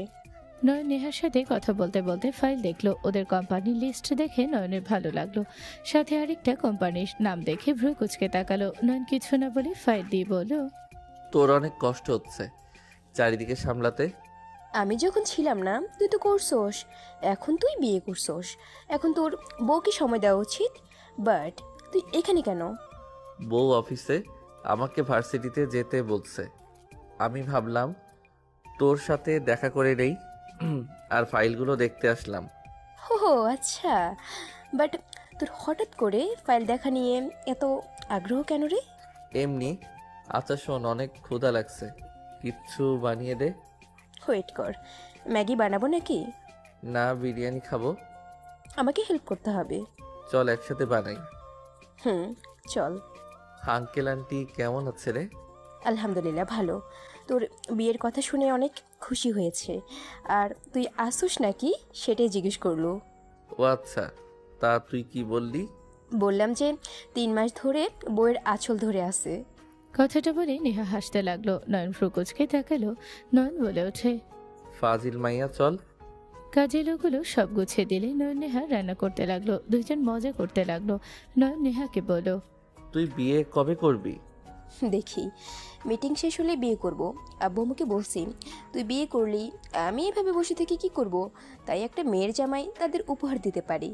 নয়ন নেহার সাথে কথা বলতে বলতে ফাইল দেখলো। ওদের কোম্পানির লিস্ট দেখে নয়নের ভালো লাগলো। সাথে আরেকটা কোম্পানির নাম দেখে ভ্রু কুচকে তাকালো। নয়ন কিছু না বলে ফাইল দিয়ে বলল, তোর অনেক কষ্ট হচ্ছে চারিদিকে সামলাতে। আমি যখন ছিলাম না তুই তো করছোস, এখন তুই বিয়ে করছোস, এখন তোর বউকে সময় দেওয়া উচিত। বাট তুই এখানে কেন? বউ অফিসে আমাকে ভার্সিটিতে যেতে বলছে। আমি ভাবলাম তোর সাথে দেখা করে নেই, আর ফাইলগুলো দেখতে আসলাম। হো আচ্ছা, বাট তোর হঠাৎ করে ফাইল দেখা নিয়ে এত আগ্রহ কেন রে? এমনি। আচ্ছা শোন, অনেক ক্ষুধা লাগছে, কিচ্ছু বানিয়ে দে। ওয়েট কর, ম্যাগি বানাবো নাকি? না, বিরিয়ানি খাবো। আমাকে হেল্প করতে হবে। চল একসাথে বানাই। চল। আঙ্কেল আন্টি কেমন আছে রে? আলহামদুলিল্লাহ ভালো। তোর বিয়ের কথা শুনে অনেক খুশি হয়েছে, আর তুই আসুস নাকি সেটাই জিজ্ঞেস করলো। ও আচ্ছা, তা তুই কি বললি? বললাম যে 3 মাস ধরে বইয়ের আঁচল ধরে আছে। কথাটা বলে নেহা হাসতে লাগলো। নয়ন ভ্রু কুচকে তাকালো। নয়ন বলে ওঠে, ফাজিল মাইয়া, চল। কাজের লোকগুলো সব গুছিয়ে দিলে নয়ন নেহা রান্না করতে লাগলো। দুইজন মজা করতে লাগলো। নয়ন নেহাকে বলল, তুই বিয়ে কবে করবি? দেখি, মিটিং শেষ হলে বিয়ে করব। আব্বু আমাকে বলছি, তুই বিয়ে করলি আমি এভাবে বসে থেকে কি করব, তাই একটা মেয়ের জামাই তাদের উপহার দিতে পারি।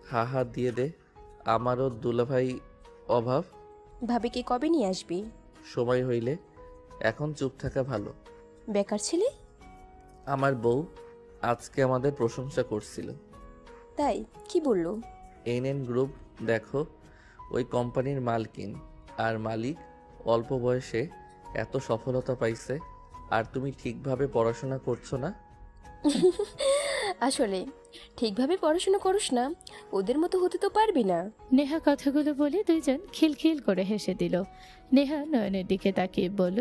হা হা দিয়ে দে, আমারও দুলাভাই অভাব। ভাবিকে কবে নিয়ে আসবি? সময় হইলে। এখন চুপ থাকা ভালো। বেকার ছেলে। আমার বউ আজকে আমাদের প্রশংসা করছিল। তাই কি বললো? এনএন গ্রুপ দেখো, ওই কোম্পানির মালকিন আর মালিক অল্প বয়সে এত সফলতা পাইছে, আর তুমি ঠিকভাবে পড়াশোনা করছো না। আসলে ঠিকভাবে পড়াশোনা করস না, ওদের মতো হতে তো পারবি না। নেহা কথাগুলো বলে দুইজন খিলখিল করে হেসে দিল। নেহা নয়নের দিকে তাকিয়ে বলল,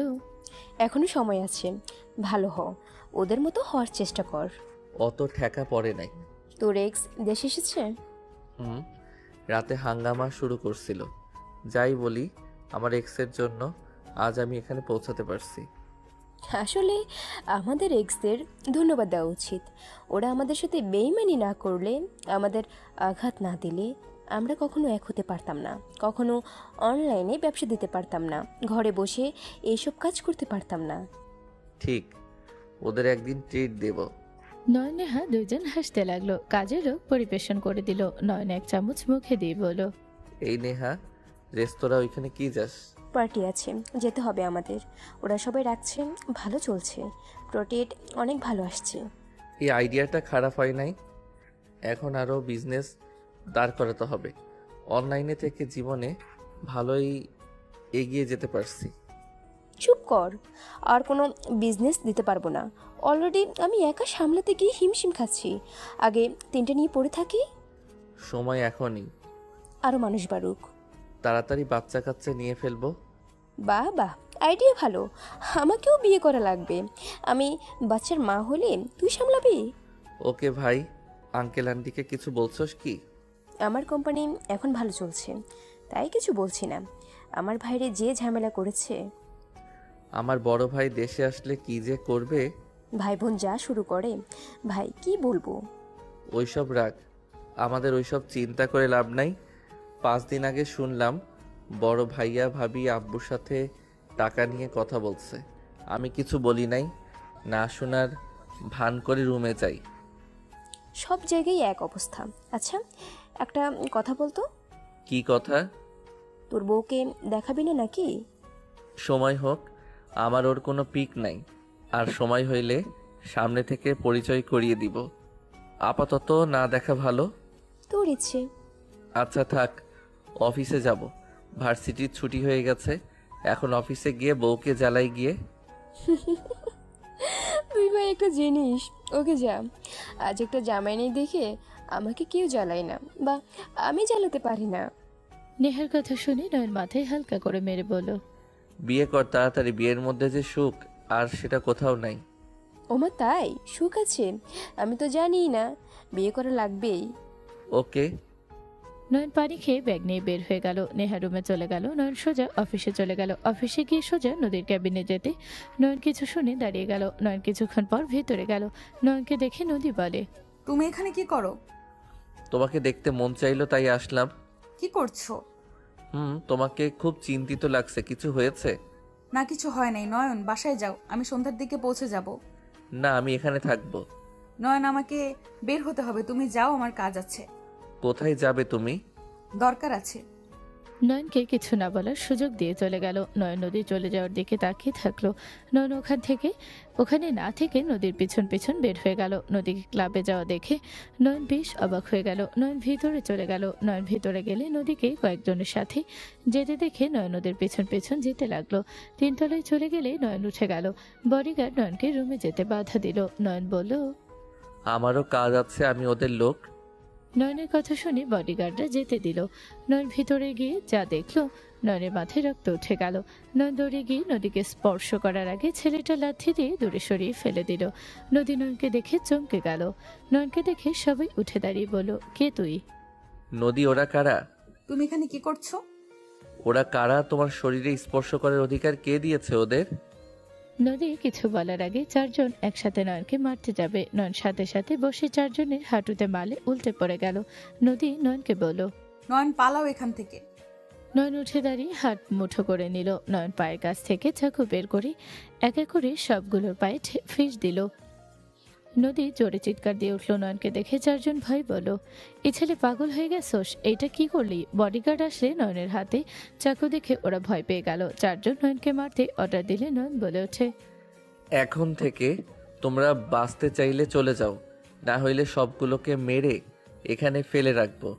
এখনো সময় আছে, ভালো হ, ওদের মতো হওয়ার চেষ্টা কর। অত ঠেকা পড়ে নাই। তোর এক্স দেশে এসেছে? হুম, রাতে হাঙ্গামা শুরু করছিল। যাই বলি, আমার এক্সের জন্য আজ আমি এখানে পৌঁছাতে পারছি। আসলে আমাদের এক্সদের ধন্যবাদ দেওয়া উচিত। ওরা আমাদের সাথে বেইমানি না করলে, আমাদের আঘাত না দিলে আমরা কখনো এক হতে পারতাম না, কখনো অনলাইনে ব্যবসা দিতে পারতাম না, ঘরে বসে এইসব কাজ করতে পারতাম না। ঠিক, ওদের একদিন ট্রিট দেব। নয়ন নেহা দুইজন হাসতে লাগলো। কাজেরও পরিবেশন করে দিল। নয়ন এক চামচ মুখে দিয়ে বলল, এই নেহা, রেস্তোরাঁ ওইখানে কি যাস? পার্টি আছে, যেতে হবে আমাদের। ওরা সবাই রাখছে, ভালো চলছে, প্রোটেট অনেক ভালো আসছে। এই আইডিয়াটা খারাপ হয় নাই। এখন আরও বিজনেস দাঁড় করাতে হবে। অনলাইনে থেকে জীবনে ভালোই এগিয়ে যেতে পারছি। চুপ কর, আর কোনো বিজনেস দিতে পারবো না। অলরেডি আমি একা সামলাতে গিয়ে হিমশিম খাচ্ছি, আগে তিনটে নিয়ে পড়ে থাকি। সময় এখনই। আরও মানুষ বাড়ুক। তাড়াতাড়ি বাচ্চা কাচ্চা নিয়ে ফেলবো। বাহ বাহ, আইডিয়া ভালো। আমাকেও বিয়ে করা লাগবে। আমি বাচ্চার মা হলে তুই সামলাবি? ওকে ভাই, আঙ্কেল আন্টিকে কিছু বলছস কি? আমার কোম্পানি এখন ভালো চলছে, তাই কিছু বলছি না। আমার ভাইরে যে ঝামেলা করেছে। আমার বড় ভাই দেশে আসলে কি যে করবে। ভাই বোন যা শুরু করে, ভাই কি বলবো। ওইসব রাখ, আমাদের ওইসব চিন্তা করে লাভ নাই। 5 দিন আগে শুনলাম বড় ভাইয়া ভাবি আব্বুর সাথে টাকা নিয়ে কথা বলছে। আমি কিছু বলি নাই, না শোনার ভান করে রুমে যাই। সব জায়গায় এক অবস্থা। আচ্ছা, একটা কথা বলতো, কি কথা? তোর বউকে দেখাবি না নাকি? সময় হোক, আমার ওর কোনো পিক নাই। আর সময় হইলে সামনে থেকে পরিচয় করিয়ে দিব। আপাতত না দেখা ভালো। তোর ইচ্ছে। আচ্ছা থাক, অফিসে যাব। ভার্সিটির ছুটি হয়ে গেছে, এখন অফিসে গিয়ে বউকে জ্বালাই গিয়ে। তুই ভাই একটা জিনিস, ওকে যা। আজ একটা জামাই নেই দেখে আমাকে কেউ জ্বালায় না, বা আমি জ্বালাতে পারি না। নেহার কথা শুনে নয়ন মাথায় হালকা করে মেরে বলল, বিয়ে কর তাড়াতাড়ি, বিয়ের মধ্যে যে সুখ আর সেটা কোথাও নাই। ওমা তাই সুখ আছে? আমি তো জানিই না, বিয়ে করা লাগবেই। ওকে। নয়ন পানি খেয়ে ব্যাগ নিয়ে বের হয়ে গেল। নেহা রুমে চলে গেল। নয়ন সোজা অফিসে চলে গেল। অফিসে গিয়ে সোজা নদীর ক্যাবিনে যেতে নয়ন কিছু শুনে দাঁড়িয়ে গেল। নয়ন কিছুক্ষণ পর ভেতরে গেল। নয়নকে দেখে নদী বলে, তুমি এখানে কি করো? তোমাকে দেখতে মন চাইলো তাই আসলাম। কি করছো? তোমাকে খুব চিন্তিত লাগছে, কিছু হয়েছে? না, কিছু হয় নাই। নয়ন, বাসায় যাও, আমি সন্ধ্যার দিকে পৌঁছে যাব। না, আমি এখানে থাকবো। নয়ন, আমাকে বের হতে হবে, তুমি যাও, আমার কাজ আছে। কোথায় যাবে তুমি? দরকার আছে। নয়নকে কিছু না বলার সুযোগ দিয়ে চলে গেল। নয়ন নদী চলে যাওয়ার দিকে তাকিয়ে থাকলো। নয়ন ওখানে না থেকে নদীর পিছন পিছন বের হয়ে গেল। নদীকে ক্লাবে যাওয়া দেখে নয়ন বেশ অবাক হয়ে গেল। নয়ন ভিতরে চলে গেল। নয়ন ভিতরে গেলে নদীকে কয়েকজনের সাথে যেতে দেখে নয়ন নদীর পেছন পেছন যেতে লাগলো। 3 তলায় চলে গেলে নয়ন উঠে গেল। বডিগার্ড নয়নকে রুমে যেতে বাধা দিল। নয়ন বলল, আমারও কাজ আছে, আমি ওদের লোক। নয়নের কথা শুনে বডিগার্ডরা যেতে দিল। নয়ন ভিতরে গিয়ে যা দেখলো, নয়নের মাথায় রক্ত উঠে গেল। নয়ন দৌড়ে গিয়ে নদীকে স্পর্শ করার আগে ছেলেটা লাথি দিয়ে দূরে সরিয়ে ফেলে দিল। নদী নয়নকে দেখে চমকে গেল। নয়নকে দেখে সবাই উঠে দাঁড়িয়ে বলল, কে তুই? নদী, ওরা কারা? তুমি এখানে কি করছো? ওরা কারা? তোমার শরীরে স্পর্শ করার অধিকার কে দিয়েছে ওদের? নদী কিছু বলার আগে 4 জন একসাথে নয়নকে মারতে যাবে। নয়ন সাথে সাথে বসে 4 জনের হাঁটুতে মালে উল্টে পড়ে গেল। নদী নয়নকে বলল, নয়ন, পালাও এখান থেকে। নয়ন উঠে দাঁড়িয়ে হাত মুঠো করে নিল। নয়ন পায়ের কাছ থেকে চাকু বের করে এক এক করে সবগুলোর পায়ে ফিস দিল। নদী জোরে চিৎকার দিয়ে উঠল। নয়নকে দেখে 4 জন ভাই বলল, এই ছেলে পাগল হয়ে গেছোস, এইটা কি করলি? বডিগার্ড আসলে নয়নের হাতে চাকু দেখে ওরা ভয় পেয়ে গেল। 4 জন নয়নকে মারতে অর্ডার দিলে নয়ন বলে ওঠে, এখন থেকে তোমরা বাঁচতে চাইলে চলে যাও, না হইলে সবগুলোকে মেরে এখানে ফেলে রাখবো।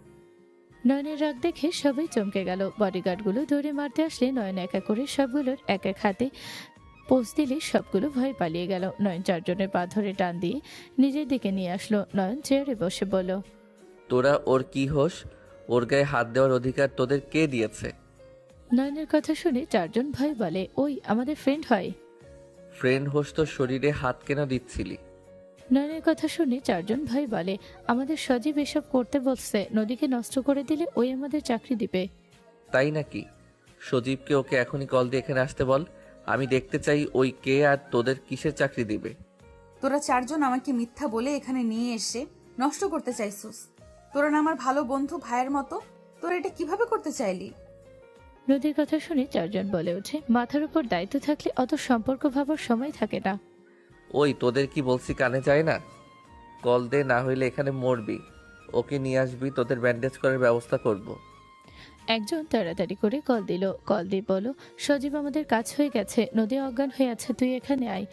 নয়নের রাগ দেখে সবাই চমকে গেল। বডিগার্ডগুলো দৌড়ে মারতে আসলে নয়ন একা করে সবগুলোর এক এক হাতে পোস্ট দিলে সবগুলো ভয় পালিয়ে গেল। নয়ন চারজনের পা ধরে টান দিয়ে নিজের দিকে নিয়ে আসলো। নয়ন চেয়ারে বসে বলল, তোরা ওর কি হোস? ওর গায়ে হাত দেওয়ার অধিকার তোদের কে দিয়েছে? নয়নের কথা শুনে চারজন ভয় বলে, ওই আমাদের ফ্রেন্ড হয়। ফ্রেন্ড হোস তোর শরীরে হাত কেন দিচ্ছিলি? নয়নের কথা শুনে চারজন ভাই বলে, আমাদের সজীব এসব করতে বলছে, নদীকে নষ্ট করে দিলে ওই আমাদের চাকরি দিবে। তাই নাকি? সজীবকে ওকে এখনই কল দিয়ে এখানে আসতে বল। আমি দেখতে চাই ওই কে আর তোদের কিসের চাকরি দিবে। তোরা চারজন আমাকে মিথ্যা বলে এখানে নিয়ে এসে নষ্ট করতে চাইছিস। তোরা না আমার ভালো বন্ধু, ভাইয়ের মতো, তোরা এটা কিভাবে করতে চাইলি? নদীর কথা শুনে চারজন বলে ওঠে, মাথার উপর দায়িত্ব থাকলে অত সম্পর্ক ভাবার সময় থাকে না। ওই তোদের কি বলছি কানে যায় না? কল দে, না হইলে এখানে মরবি। ওকে নিয়ে আসবি, তোদের ব্যান্ডেজ করার ব্যবস্থা করব। একজন তাড়াতাড়ি করে কল দিল। কল দিয়ে বলো, সজীব আমাদের কাজ হয়ে গেছে, নদী অজ্ঞান হয়ে আছে, তুই এখানে আয়।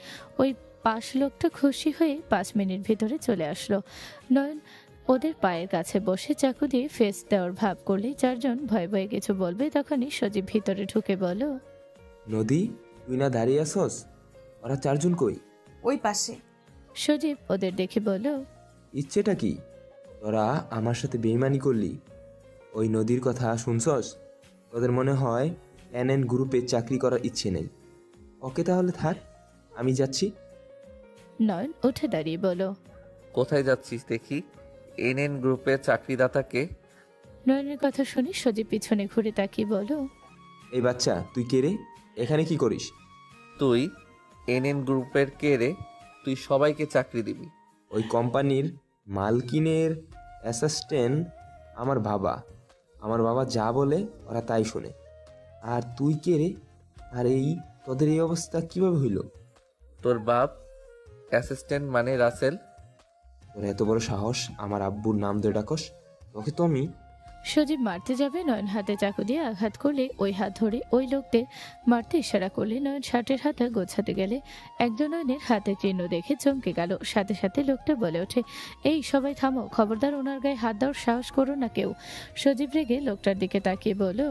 ওই পাশ লোকটা খুশি হয়ে 5 মিনিট ভিতরে চলে আসলো। নয়ন ওদের পায়ের কাছে বসে চাকু দিয়ে ফেস দেওয়ার ভাব করলেই চারজন ভয়ে ভয়ে কিছু বলবে, তখনই সজীব ভিতরে ঢুকে বলো, নদী, তুই না দাঁড়িয়ে আসস? ওরা চারজন কই? ওই পাশে। সজীব ওদের দেখে বলো, ইচ্ছেটা কি? তোরা আমার সাথে বেইমানি করলি? ওই নদীর কথা শুনছস? তোদের মনে হয় NN গ্রুপে চাকরি করার ইচ্ছে নেই। ওকে তাহলে থাক, আমি যাচ্ছি। নয়ন উঠে দাঁড়িয়ে বলো, কোথায় যাচ্ছিস দেখি? NN গ্রুপের চাকরিদাতাকে? নয়নের কথা শুনে সজীব পিছনে ঘুরে তাকিয়ে বলো, এই বাচ্চা, তুই কে রে? এখানে কি করিস? তুই NN গ্রুপের কে রে? তুই সবাইকে চাকরি দিবি? ওই কোম্পানির মালকিনের অ্যাসিস্ট্যান্ট আমার বাবা। আমার বাবা যা বলে ওরা তাই শোনে। আর তুই কে রে? আর এই তোদের এই অবস্থা কিভাবে হইল? তোর বাপ অ্যাসিস্ট্যান্ট মানে রাসেল? তোর এত বড় সাহস আমার আব্বুর নাম ধরে ডাকস? তোকে তো আমি। সজীব মারতে যাবে, নয়ন হাতে চাকু দিয়ে আঘাত করলে ওই হাত ধরে ওই লোকদের মারতে ইশারা করলে নয়ন শার্টের হাতা গোছাতে গেলে একজন নয়নের হাতে চিহ্ন দেখে চমকে গেল। সাথে সাথে লোকটা বলে ওঠে, এই সবাই থামো, খবরদার ওনার গায়ে হাত দেওয়ার সাহস করো না কেউ। সজীব রেগে লোকটার দিকে তাকিয়ে বলো,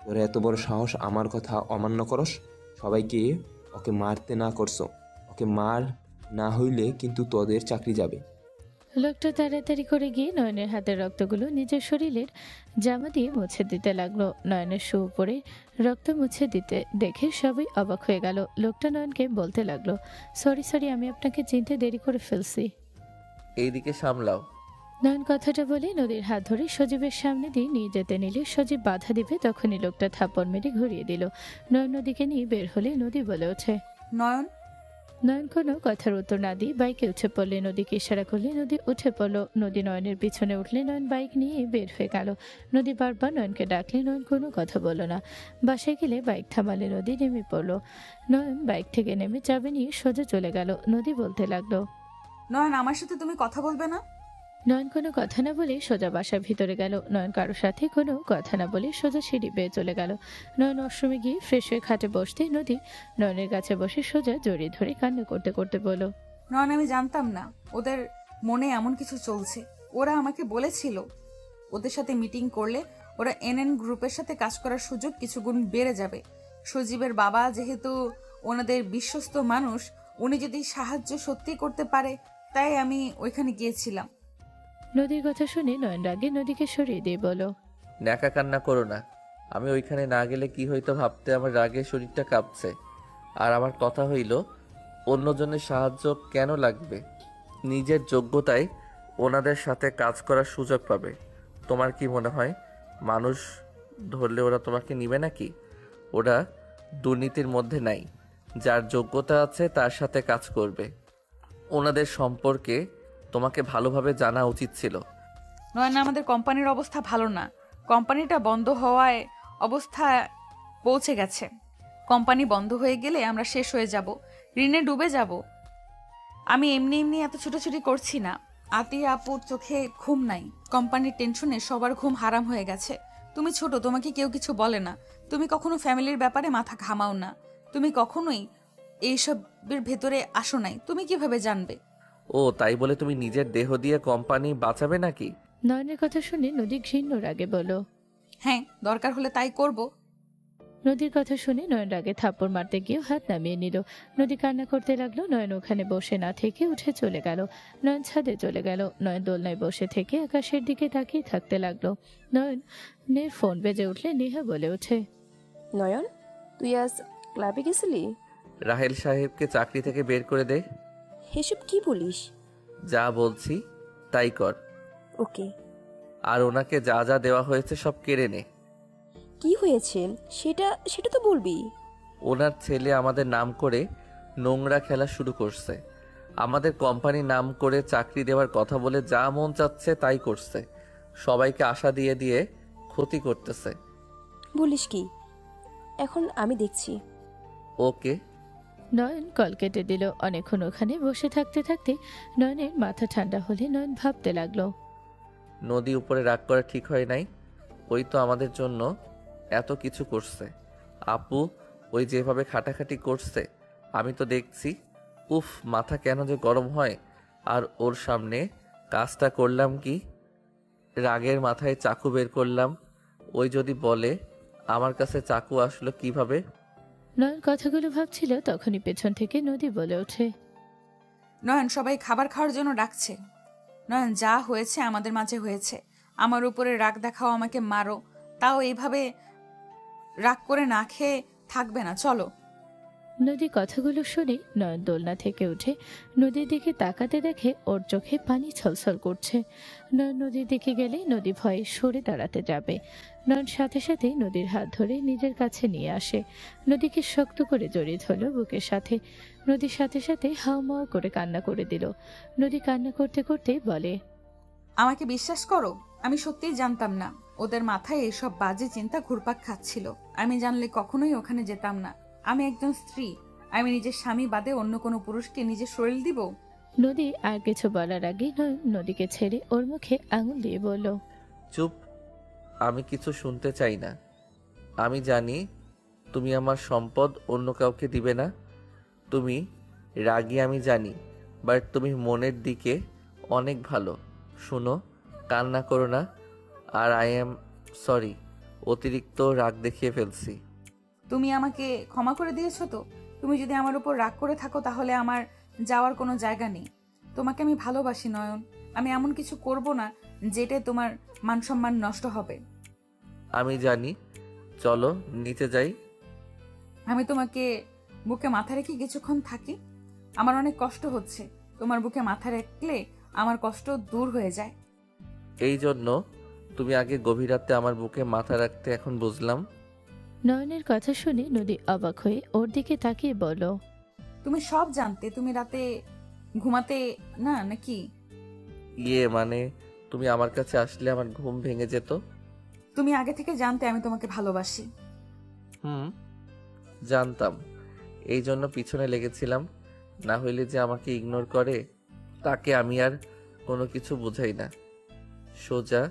তোর এত বড় সাহস আমার কথা অমান্য করস? সবাইকে ওকে মারতে না করছো। ওকে মার না হইলে কিন্তু তোদের চাকরি যাবে। লোকটা তাড়াতাড়ি করে গিয়ে নয়নের হাতের রক্তগুলো নিজের শরীরের জামা দিয়ে মুছে দিতে লাগলো। নয়নের শু উপরে রক্ত মুছে দিতে দেখে সবাই অবাক হয়ে গেল। লোকটা নয়নকে বলতে লাগলো, সরি, আমি আপনাকে চিনতে দেরি করে ফেলছি। এইদিকে সামলাও। নয়ন কথাটা বলে নদীর হাত ধরে সজীবের সামনে দিয়ে নিয়ে যেতে নিলে সজীব বাধা দিবে, তখনই লোকটা থাপ্পড় মেরে ঘুরিয়ে দিল। নয়ন নদীকে নিয়ে বের হলে নদী বলে ওঠে, নয়ন। নয়ন কোনো কথার উত্তর না দিয়ে বাইকে উঠে পড়লে নদীকে ইশারা করলে নদী উঠে পড়লো। নদী নয়নের পিছনে উঠলে নয়ন বাইক নিয়ে বের হয়ে গেল। নদী বারবার নয়নকে ডাকলে নয়ন কোনো কথা বলল না। বাসায় গেলে বাইক থামালে নদী নেমে পড়লো। নয়ন বাইক থেকে নেমে চাবি নিয়ে সোজা চলে গেল। নদী বলতে লাগলো, নয়ন, আমার সাথে তুমি কথা বলবে না? নয়ন কোনো কথা না বলে সোজা বাসার ভিতরে গেল। নয়ন কারোর সাথে কোনো কথা না বলে সোজা সিঁড়ি বেয়ে চলে গেল। নয়ন ওয়াশরুমে গিয়ে ফ্রেশ হয়ে খাটে বসতে নদী নয়নের কাছে বসে সোজা জড়িয়ে ধরে কান্না করতে করতে বলো, নয়ন, আমি জানতাম না ওদের মনে এমন কিছু চলছে। ওরা আমাকে বলেছিল ওদের সাথে মিটিং করলে ওরা NN গ্রুপের সাথে কাজ করার সুযোগ কিছু গুণ বেড়ে যাবে। সজীবের বাবা যেহেতু ওনাদের বিশ্বস্ত মানুষ, উনি যদি সাহায্য সত্যি করতে পারে, তাই আমি ওইখানে গিয়েছিলাম। নদীর কথা শুনে নয়ন রাগে নদীকে সরিয়ে দিয়ে বলো, ন্যাকা কান্না করো না। আমি ওইখানে না গেলে কি হইতো ভাবতে আমার রাগে শরীরটা কাঁপছে। আর আমার কথা হইল, অন্যজনের সাহায্য কেন লাগবে? নিজের যোগ্যতায় ওনাদের সাথে কাজ করার সুযোগ পাবে। তোমার কি মনে হয় মানুষ ধরলে ওরা তোমাকে নিবে নাকি? ওরা দুর্নীতির মধ্যে নাই। যার যোগ্যতা আছে তার সাথে কাজ করবে। ওনাদের সম্পর্কে তোমাকে ভালোভাবে জানা উচিত ছিল। নয়ন, আমাদের কোম্পানির অবস্থা ভালো না। কোম্পানিটা বন্ধ হওয়ায় অবস্থা পৌঁছে গেছে। কোম্পানি বন্ধ হয়ে গেলে আমরা শেষ হয়ে যাব, ঋণে ডুবে যাব। আমি এমনি এমনি এত ছুটোছুটি করছি না। আতিয়া আপুর চোখে ঘুম নাই। কোম্পানির টেনশনে সবার ঘুম হারাম হয়ে গেছে। তুমি ছোট, তোমাকে কেউ কিছু বলে না। তুমি কখনো ফ্যামিলির ব্যাপারে মাথা ঘামাও না। তুমি কখনোই এইসবের ভেতরে আসো নাই, তুমি কিভাবে জানবে? ও তাই বলে তুমি নিজের দেহ দিয়ে কোম্পানি বাঁচাবে নাকি? নয়নের কথা শুনে নদী ঘৃণ্য রাগে বলো, হ্যাঁ, দরকার হলে তাই করব। নদীর কথা শুনে নয়ন রাগে থাপ্পড় মারতে গিয়ে হাত নামিয়ে নিল। নদী কান্না করতে লাগলো। নয়ন ওখানে বসে না থেকে উঠে চলে গেল। নয়ন ছাদে চলে গেল। নয়ন দোলনায় বসে থেকে আকাশের দিকে তাকিয়ে থাকতে লাগলো। নয়নের ফোন বেজে উঠলে নেহা বলে ওঠে, নয়ন, তুই আজ ক্লাবে গেছিলি? রাহেল সাহেবকে চাকরি থেকে বের করে দে। এসব কি বলিস? যা বলছি তাই কর, ওকে। আর ওনাকে যা যা দেওয়া হয়েছে সব কেড়ে নে। কি হয়েছে সেটা সেটা তো বলবি। ওনার ছেলে আমাদের নাম করে নোংরা খেলা শুরু করছে। আমাদের কোম্পানির নাম করে চাকরি দেওয়ার কথা বলে যা মন চাচ্ছে তাই করছে। সবাইকে আশা দিয়ে দিয়ে ক্ষতি করতেছে। বলিস কি? এখন আমি দেখছি। ওকে। নয়ন কল কেটে দিল। অনেকক্ষণ ওখানে বসে থাকতে থাকতে নয়নের মাথা ঠান্ডা হলে নয়ন ভাবতে লাগলো, নদী উপরে রাগ করা ঠিক হয় নাই। ওই তো আমাদের জন্য এত কিছু করছে। আপু ওই যেভাবে খাটাখাটি করছে আমি তো দেখছি। উফ, মাথা কেন যে গরম হয়। আর ওর সামনে কাজটা করলাম কি, রাগের মাথায় চাকু বের করলাম। ওই যদি বলে আমার কাছে চাকু আসলো কিভাবে। নয়ন কথাগুলো ভাবছিল, তখনই পেছন থেকে নদী বলে ওঠে, নয়ন, সবাই খাবার খাওয়ার জন্য ডাকছে। নয়ন, যা হয়েছে আমাদের মাঝে হয়েছে। আমার উপরে রাগ দেখাও, আমাকে মারো, তাও এইভাবে রাগ করে না খেয়ে থাকবে না, চলো। নদী কথাগুলো শুনে নয়ন দোলনা থেকে উঠে নদীর দিকে তাকাতে দেখে ওর চোখে পানি ছলছল করছে। নয়ন নদীর দিকে গেলে নদী ভয়ে সরে দাঁড়াতে যাবে। নয়ন সাথে সাথে নদীর হাত ধরে নিজের কাছে নিয়ে আসে। নদীকে শক্ত করে জড়িয়ে ধরল বুকের সাথে। নদীর সাথে সাথে হাউমাউ করে কান্না করে দিল। নদী কান্না করতে করতে বলে, আমাকে বিশ্বাস করো, আমি সত্যিই জানতাম না ওদের মাথায় এইসব বাজে চিন্তা ঘুরপাক খাচ্ছিল। আমি জানলে কখনোই ওখানে যেতাম না। আমি একজন স্ত্রী, আমি নিজের স্বামী বাদে অন্য কোনো পুরুষকে নিজের শরীর দিব? নদী আর কিছু বলার আগে নয়ন নদীকে ছেড়ে ওর মুখে আঙুল দিয়ে বলল, চুপ, আমি কিছু শুনতে চাই না। আমি জানি তুমি আমার সম্পদ অন্য কাউকে দিবে না। তুমি রাগী আমি জানি, বাট তুমি মনের দিকে অনেক ভালো। শুনো, কান্না করো না। আর আই এম সরি, অতিরিক্ত রাগ দেখিয়ে ফেলছি। তুমি আমাকে ক্ষমা করে দিয়েছো তো? তুমি যদি আমার উপর রাগ করে থাকো তাহলে আমার যাওয়ার কোনো জায়গা নেই। তোমাকে আমি ভালোবাসি নয়ন। আমি এমন কিছু করব না যেটা তোমার মান সম্মান নষ্ট হবে। আমি জানি, চলো নিচে যাই। আমি তোমাকে বুকে মাথা রেখে কিছুক্ষণ থাকি। আমার অনেক কষ্ট হচ্ছে, তোমার বুকে মাথা রাখলে আমার কষ্ট দূর হয়ে যায়। এই জন্য তুমি আগে গভীর রাতে আমার বুকে মাথা রাখতে, এখন বুঝলাম। নয়নের কথা শুনে নদী অবাক হয়ে ওর দিকে তাকিয়ে বলল, তুমি সব জানতে, তুমি রাতে ঘুমাতে না নাকি? মানে তুমি আমার কাছে আসলে আমার ঘুম ভেঙে যেত। তুমি আগে থেকে জানতে আমি তোমাকে ভালোবাসি। জানতাম, এই জন্য পিছনে লেগেছিলাম। না হইলে যে আমাকে ইগনোর করে তাকে আমি আর কোনো কিছু বুঝাই না। সোজা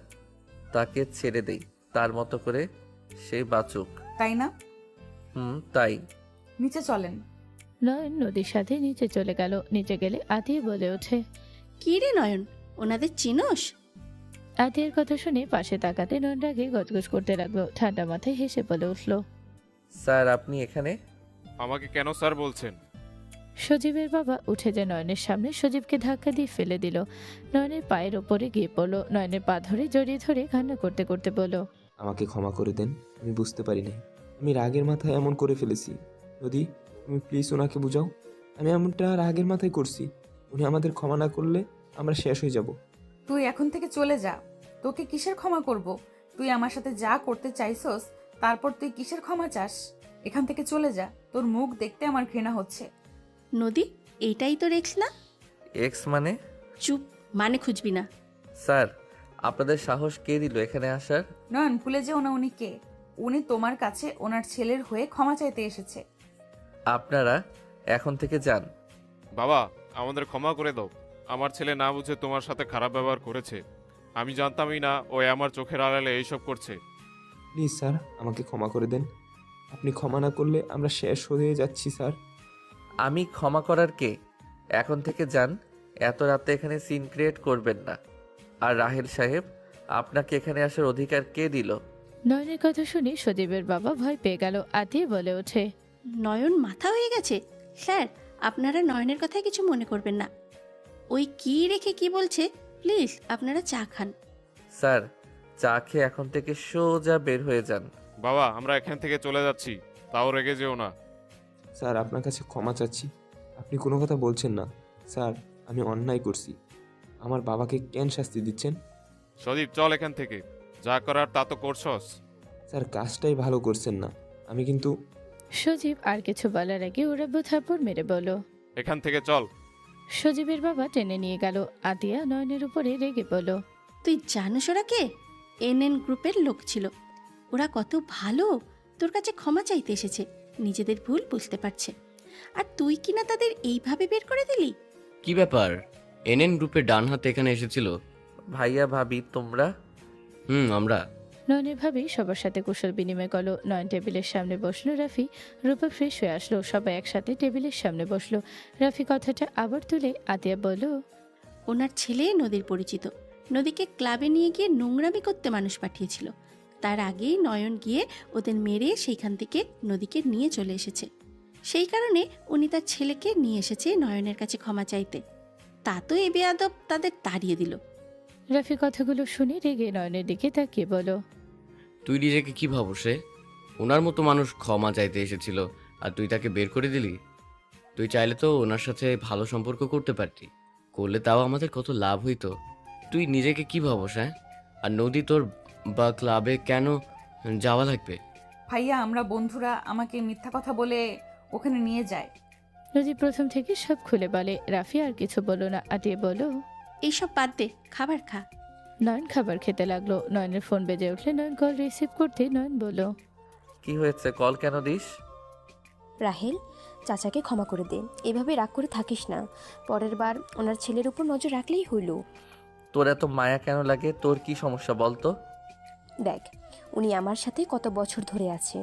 তাকে ছেড়ে দেই, তার মতো করে সেই বাঁচুক। তাই না? তাই। নিচে চলেন। নয়ন নদীর সাথে নিচে চলে গেল। নিচে গেলে আতিয়া বলে ওঠে, কি রে নয়ন, ওনাদের চিনোস? আতিয়ার কথা শুনে পাশে তাকাতে নয়ন রাগে গজগজ করতে লাগলো। ঠান্ডা মাথায় হেসে বলে উঠল, স্যার আপনি এখানে? আমাকে কেন স্যার বলছেন? সজীবের বাবা উঠে যায় নয়নের সামনে, সজীবকে ধাক্কা দিয়ে ফেলে দিল। নয়নের পায়ের ওপরে গিয়ে পড়লো। নয়নের পা ধরে জড়িয়ে ধরে কান্না করতে করতে বলল, আমাকে ক্ষমা করে দেন, আমি বুঝতে পারি নাই। আমি রাগের মাথায় এমন করে ফেলেছি। নদী, তুমি প্লিজ ওনাকে বুঝাও। আমি এমনটা রাগের মাথায় করছি। উনি আমাদের ক্ষমা না করলে আমরা শেষ হয়ে যাব। তুই এখন থেকে চলে যা। তোকে কিসের ক্ষমা করব? তুই আমার সাথে যা করতে চাইছস তারপর তুই কিসের ক্ষমা চাস? এখান থেকে চলে যা, তোর মুখ দেখতে আমার ঘৃণা হচ্ছে। নদী, এইটাই তো এক্স না? এক্স মানে? চুপ, মানে খুঁজবি না। স্যার আপনাদের সাহস কে দিল এখানে আসার? নয়ন, ভুলে যেও না উনি কে। উনি তোমার কাছে ওনার ছেলের হয়ে ক্ষমা চাইতে এসেছে। আপনারা এখন থেকে যান। বাবা, আমাদের ক্ষমা করে দাও। আমার ছেলে না বুঝে তোমার সাথে খারাপ ব্যবহার করেছে। আমি জানতামই না ও আমার চোখের আড়ালে এইসব করছে। প্লিজ স্যার, আমাকে ক্ষমা করে দেন। আপনি ক্ষমা না করলে আমরা শেষ হয়ে যাচ্ছি স্যার। আমি ক্ষমা করার কে? এখন থেকে যান। এত রাতে এখানে সিন ক্রিয়েট করবেন না। আর রাহেল সাহেব, আপনাকে এখানে আসার অধিকার কে দিল? নয়নের কথা শুনে সজীবের বাবা ভয় পেয়ে গেল। আতিয়া বলে ওঠে, নয়ন মাথা হয়ে গেছে। স্যার, আপনারা নয়নের কথায় কিছু মনে করবেন না। ওই কি রেখে কি বলছে, প্লিজ আপনারা চা খান। স্যার, চা খেয়ে এখন থেকে সোজা বের হয়ে যান। বাবা, আমরা এখান থেকে চলে যাচ্ছি, তাও রেগে যেও না। স্যার, আপনার কাছে ক্ষমা চাচ্ছি। আপনি কোনো কথা বলছেন না। স্যার, আমি অন্যায় করছি। আমার বাবাকে কেন শাস্তি দিচ্ছেন? সদীপ, চল এখান থেকে। যা করার তা তো করছস। স্যার, কাজটাই ভালো করছেন না। আমি কিন্তু সজীব আর কিছু বলার আগে ওরা থাপ্পড় মেরে বলল, এখান থেকে চল। সজীবের বাবা টেনে নিয়ে গেল। আতিয়া নয়নের উপরে রেগে বলল, তুই জানোস ওরা কে? এনএন গ্রুপের লোক ছিল। ওরা কত ভালো, তোর কাছে ক্ষমা চাইতে এসেছে, নিজেদের ভুল বুঝতে পারছে। আর তুই কিনা তাদের এইভাবে বের করে দিলি। কি ব্যাপার? এনএন গ্রুপের ডান হাত এখানে এসেছিল? ভাইয়া ভাবি তোমরা? আমরা। নয়নের ভাবি সবার সাথে কুশল বিনিময় করলো। নয়ন টেবিলের সামনে বসলো। রাফি রূপা ফ্রেশ হয়ে আসলো। সবাই একসাথে টেবিলের সামনে বসলো। রাফি কথাটা আবার তুলে আতিয়া বলল, ওনার ছেলে নদীর পরিচিত। নদীকে ক্লাবে নিয়ে গিয়ে নোংরামি করতে মানুষ পাঠিয়েছিল। তার আগেই নয়ন গিয়ে ওদের মেরে সেইখান থেকে নদীকে নিয়ে চলে এসেছে। সেই কারণে উনি তার ছেলেকে নিয়ে এসেছে নয়নের কাছে ক্ষমা চাইতে। তা তো এ বেয়াদব তাদের তাড়িয়ে দিল। রাফি কথাগুলো শুনে রেগে নয়নের দিকে তাকিয়ে বলল, তুই নিজেকে কি ভাবো? সে ওনার মতো মানুষ ক্ষমা চাইতে এসেছিল আর তুই তাকে বের করে দিলি? তুই চাইলে তো ওনার সাথে ভালো সম্পর্ক করতে পারতি। করলে তাও আমাদের কত লাভ হইতো। তুই নিজেকে কি ভাবস? হ্যাঁ, আর নদী তোর বা ক্লাবে কেন যাওয়া লাগবে? ভাইয়া, আমরা বন্ধুরা, আমাকে মিথ্যা কথা বলে ওখানে নিয়ে যায়। নদী প্রথম থেকে সব খুলে বলে। রাফি আর কিছু বলল না। আতিয়া বলল, এইসব বাদ দে, খাবার খা। নয়ন খাবার খেতে লাগলো। নয়নের ফোন বেজে উঠলে নয়ন কল রিসিভ করতে নয়ন বলল, কি হয়েছে? কল কেন দিস? রাহেল, চাচাকে ক্ষমা করে দে। এভাবে রাগ করে থাকিস না। পরের বার ওনার ছেলের উপর নজর রাখলেই হইল। তোর এত মায়া কেন লাগে? তোর কি সমস্যা বলতো? দেখ, উনি আমার সাথে কত বছর ধরে আছে।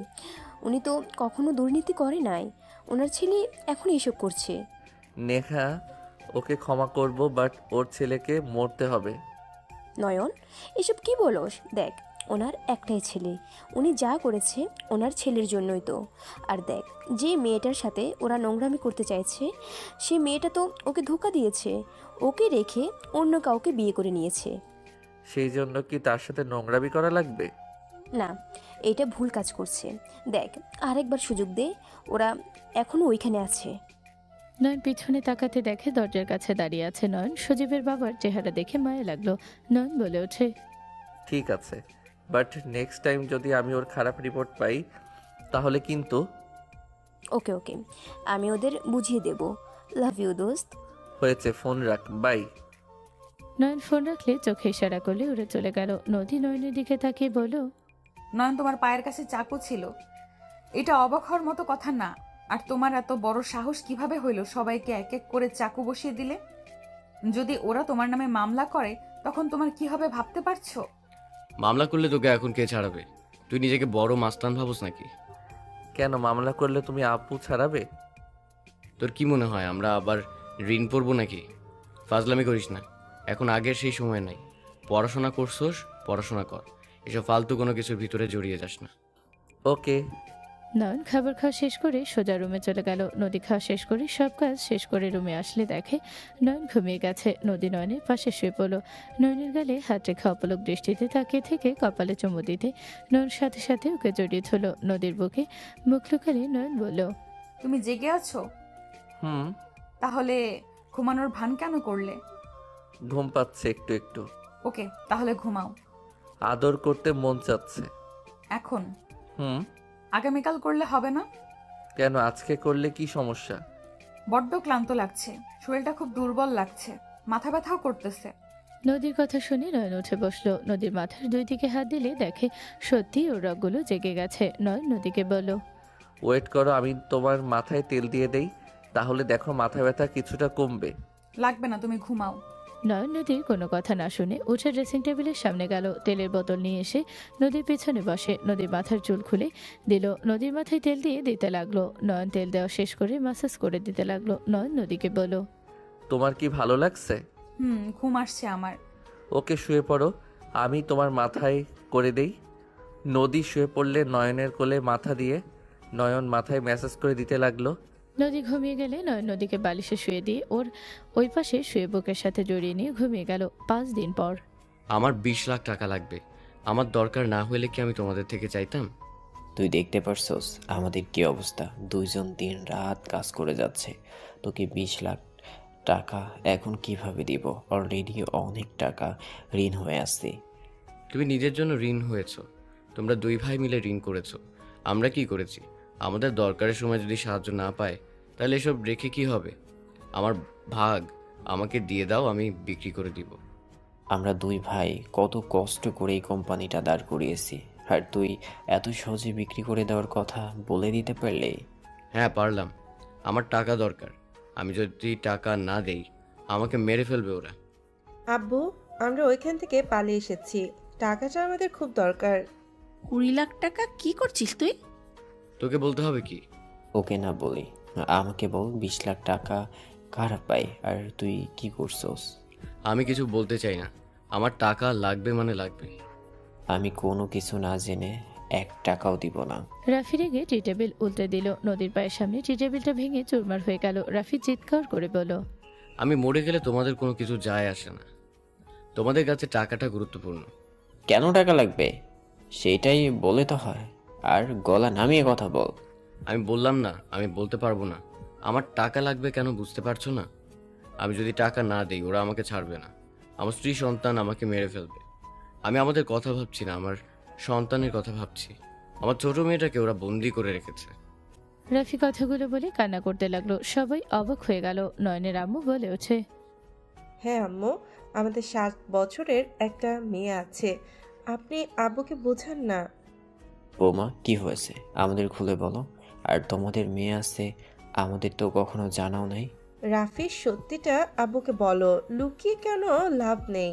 উনি তো কখনো দুর্নীতি করে নাই। ওনার ছেলে এখন এসব করছে। নেহা, ওকে ক্ষমা করব, বাট ওর ছেলেকে মরতে হবে। নয়ন, এসব কি বলোস? দেখ, ওনার একটাই ছেলে। উনি যা করেছে ওনার ছেলের জন্যই তো। আর দেখ, যে মেয়েটার সাথে ওরা নোংরামি করতে চাইছে, সে মেয়েটা তো ওকে ধোঁকা দিয়েছে। ওকে রেখে অন্য কাউকে বিয়ে করে নিয়েছে। সেই জন্য কি তার সাথে নোংরামি করা লাগবে? না, এটা ভুল কাজ করছে। দেখ, আরেকবার সুযোগ দে। ওরা এখনো ওইখানে আছে। নয়ন পিছনে তাকাতে দেখে দরজার কাছে দাঁড়িয়ে আছে নয়ন। সজীবের বাবার চেহারা দেখে মায়া লাগলো। নয়ন বলে ওঠে, ঠিক আছে, বাট নেক্সট টাইম যদি আমি ওর খারাপ রিপোর্ট পাই তাহলে কিন্তু। ওকে ওকে, আমি ওদের বুঝিয়ে দেব। লাভ ইউ দোস্ত। হয়েছে, ফোন রাখ, বাই। নয়ন ফোন রাখলে চোখে ইশারা করলে উড়ে চলে গেল। নদী নয়নের দিকে তাকিয়ে বলল, নয়ন, তোমার পায়ের কাছে চাকু ছিল। এটা অবাক হওয়ার মতো কথা না। আর তোমার এত বড় সাহস কিভাবে হইল সবাইকে এক এক করে চাকু বসিয়ে দিলে? যদি ওরা তোমার নামে মামলা করে তখন তোমার কি হবে ভাবতে পারছো? মামলা করলে তোকে এখন কে ছাড়াবে? তুই নিজেকে বড় মাস্তান ভাবস নাকি? কেন মামলা করলে তুমি আপু ছাড়াবে? তোর কি মনে হয় আমরা আবার ঋণ পড়বো নাকি? ফাজলামি করিস না, এখন আগের সেই সময় নাই। পড়াশোনা করছোস, পড়াশোনা কর। এসব ফালতু কোনো কিছুর ভিতরে জড়িয়ে যাস না। ওকে। নয়ন খাবার খাওয়া শেষ করে সোজা রুমে চলে গেল। নদী খাওয়া শেষ করে সব কাজ শেষ করে রুমে আসলে দেখে নয়ন ঘুমিয়ে গেছে। নদী নয়নের পাশে শুয়ে পড়ল। নয়নের গালে হাত রেখে অপলক দৃষ্টিতে তাকিয়ে থেকে কপালে চুমু দিতে নয়ন সাথে সাথে ওকে জড়িয়ে ধরল। নদীর বুকে মুখ লুকালে নয়ন বলল, তুমি জেগে আছো? হুম। তাহলে ঘুমানোর ভান কেন করলে? ঘুম পাচ্ছে একটু একটু। ওকে, তাহলে ঘুমাও। আদর করতে মন চাচ্ছে। এখন? হুম। আগামীকাল করলে হবে না? কেন, আজকে করলে কি সমস্যা? বড্ড ক্লান্ত লাগছে, শরীরটা খুব দুর্বল লাগছে, মাথা ব্যথাও করতেছে। নদীর কথা শুনে নয়ন উঠে বসলো। নদীর মাথার দুই দিকে হাত দিলে দেখে সত্যি ওর রগগুলো জেগে গেছে। নয়ন নদীকে বলল, ওয়েট করো, আমি তোমার মাথায় তেল দিয়ে দেই, তাহলে দেখো মাথা ব্যথা কিছুটা কমবে। লাগবে না, তুমি ঘুমাও। নয়ন নদীর কোনো কথা না শুনে উঠে ড্রেসিং টেবিলের সামনে গেল। তেলের বোতল নিয়ে এসে নদীর পেছনে বসে নদীর মাথার চুল খুলে দিল। নদীর মাথায় তেল দিয়ে দিতে লাগলো। নয়ন তেল দেওয়া শেষ করে ম্যাসাজ করে দিতে লাগলো। নয়ন নদীকে বলল, তোমার কি ভালো লাগছে? ঘুম আসছে আমার। ওকে, শুয়ে পড়ো, আমি তোমার মাথায় করে দেই। নদী শুয়ে পড়লে নয়নের কোলে মাথা দিয়ে নয়ন মাথায় ম্যাসাজ করে দিতে লাগলো। নদী ঘুমিয়ে গেলে নয়ন নদীকে বালিশে শুয়ে দিয়ে ওর ওই পাশে শুয়ে বুকের সাথে জড়িয়ে নিয়ে ঘুমিয়ে গেল। 5 দিন পর। আমার 20 লাখ টাকা লাগবে। আমার দরকার না হলে কি আমি তোমাদের থেকে চাইতাম? তুই দেখতে পারছস আমাদের কি অবস্থা? দুইজন দিন রাত কাজ করে যাচ্ছে, তোকে 20 লাখ টাকা এখন কিভাবে দিব? অলরেডি অনেক টাকা ঋণ হয়ে আসছে। তুমি নিজের জন্য ঋণ হয়েছ, তোমরা 2 ভাই মিলে ঋণ করেছো। আমরা কি করেছি? আমাদের দরকারের সময় যদি সাহায্য না পায় তাহলে এসব রেখে কি হবে? আমার ভাগ আমাকে দিয়ে দাও, আমি বিক্রি করে দিব। আমরা 2 ভাই কত কষ্ট করে এই কোম্পানিটা দাঁড় করিয়েছি, আর তুই এত সহজে বিক্রি করে দেওয়ার কথা বলে দিতে পারলে? হ্যাঁ পারলাম। আমার টাকা দরকার, আমি যদি টাকা না দেই আমাকে মেরে ফেলবে ওরা। আব্বু, আমরা ওইখান থেকে পালিয়ে এসেছি, টাকাটা আমাদের খুব দরকার। 20 লাখ টাকা কি করছিস তুই? তোকে বলতে হবে কি? ওকে না বলি, আমাকে বল 20 লাখ টাকা কারা পায় আর তুই কি করছস? আমি কিছু বলতে চাই না, আমার টাকা লাগবে মানে লাগবে। আমি কোনো কিছু না জেনে 1 টাকাও দিব না। রাফি রেগে টি টেবিল উল্টে দিল। নদীর পায়ের সামনে টি টেবিলটা ভেঙে চুরমার হয়ে গেল। রাফি চিৎকার করে বলল, আমি মরে গেলে তোমাদের কোনো কিছু যায় আসে না, তোমাদের কাছে টাকাটা গুরুত্বপূর্ণ। কেন টাকা লাগবে সেটাই বলে তো হয়, আর গলা নামিয়ে কথা বল। আমি বললাম না আমি বলতে পারবো না। আমার টাকা লাগবে কেন বুঝতে পারছো না? আমি যদি টাকা না দিই ওরা আমাকে ছাড়বে না, আমার স্ত্রী সন্তান আমাকে মেরে ফেলবে। আমি আমাদের কথা ভাবছি না, আমার সন্তানের কথা ভাবছি। আমার ছোট মেয়েটাকে ওরা বন্দি করে রেখেছে। রাফি কথাগুলো বলে কান্না করতে লাগলো। সবাই অবাক হয়ে গেল। নয়নের আম্মু বলে ওঠে, হ্যাঁ আম্মু, আমাদের 7 বছরের একটা মেয়ে আছে, আপনি আব্বুকে বোঝান না। বৌমা কি হয়েছে আমাদের খুলে বলো। আর তোমাদের মেয়ে আছে, আমাদের তো কখনো জানাও নাই। রাফির সত্যিটা আব্বুকে বলো, লুকিয়ে কেন লাভ নেই।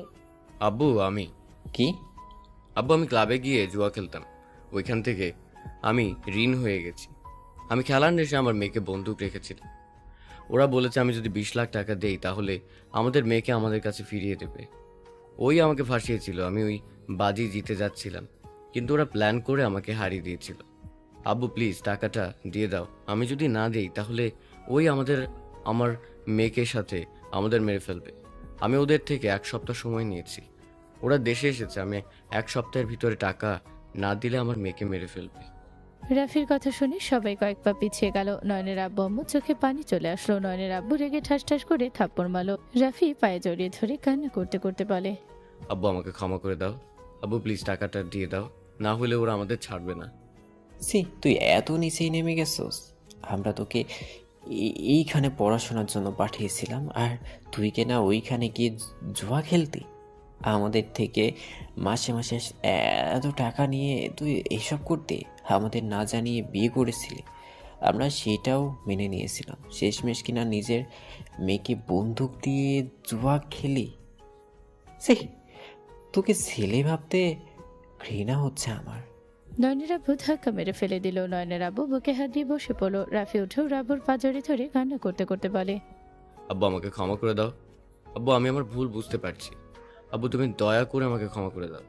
আব্বু আমি কি? আব্বু আমি ক্লাবে গিয়ে জুয়া খেলতাম, ওইখান থেকে আমি ঋণ হয়ে গেছি। আমি খেলার নেশে আমার মেয়েকে বন্দুক রেখেছিলাম। ওরা বলেছে আমি যদি 20 লাখ টাকা দেই তাহলে আমাদের মেয়েকে আমাদের কাছে ফিরিয়ে দেবে। ওই আমাকে ফাঁসিয়েছিল। আমি ওই বাজি জিতে যাচ্ছিলাম, কিন্তু ওরা প্ল্যান করে আমাকে হারিয়ে দিয়েছিল। আব্বু প্লিজ টাকাটা দিয়ে দাও, আমি যদি না দেই তাহলে ওই আমার মেয়েকে সাথে আমাদের মেরে ফেলবে। আমি ওদের থেকে 1 সপ্তাহ সময় নিয়েছি, ওরা দেশে এসেছে। আমি 1 সপ্তাহের ভিতরে টাকা না দিলে আমার মেয়েকে মেরে ফেলবে। রাফির কথা শুনে সবাই কয়েক পা পিছিয়ে গেল। নয়নের আব্বু আম্মু চোখে পানি চলে আসলো। নয়নের আব্বু রেগে ঠাস ঠাস করে থাপ্পড় মারল। রাফি পায়ে জড়িয়ে ধরে কান্না করতে করতে বলে, আব্বু আমাকে ক্ষমা করে দাও, আব্বু প্লিজ টাকাটা দিয়ে দাও, না হলে ওরা আমাদের ছাড়বে না। সি, তুই এত নিচেই নেমে গেছস? আমরা তোকে এইখানে পড়াশোনার জন্য পাঠিয়েছিলাম, আর তুই কেনা ওইখানে গিয়ে জুয়া খেলতি? আমাদের থেকে মাসে মাসে এত টাকা নিয়ে তুই এসব করতে? আমাদের না জানিয়ে বিয়ে করেছিলি, আমরা সেটাও মেনে নিয়েছিলাম। শেষমেশ কিনা নিজের মেয়েকে বন্দুক দিয়ে জুয়া খেলি? সে, তোকে ছেলে ভাবতে ঘৃণা হচ্ছে আমার। নয়নের আব্বু ধাক্কা মেরে ফেলে দিল। নয়নের আব্বু বুকে হাত দিয়ে বসে পড়লো। রাফি উঠেও রাব্বুর পা জড়িয়ে ধরে কান্না করতে করতে বলে, আব্বু আমাকে ক্ষমা করে দাও, আব্বু আমি আমার ভুল বুঝতে পারছি। আব্বু তুমি দয়া করে আমাকে ক্ষমা করে দাও।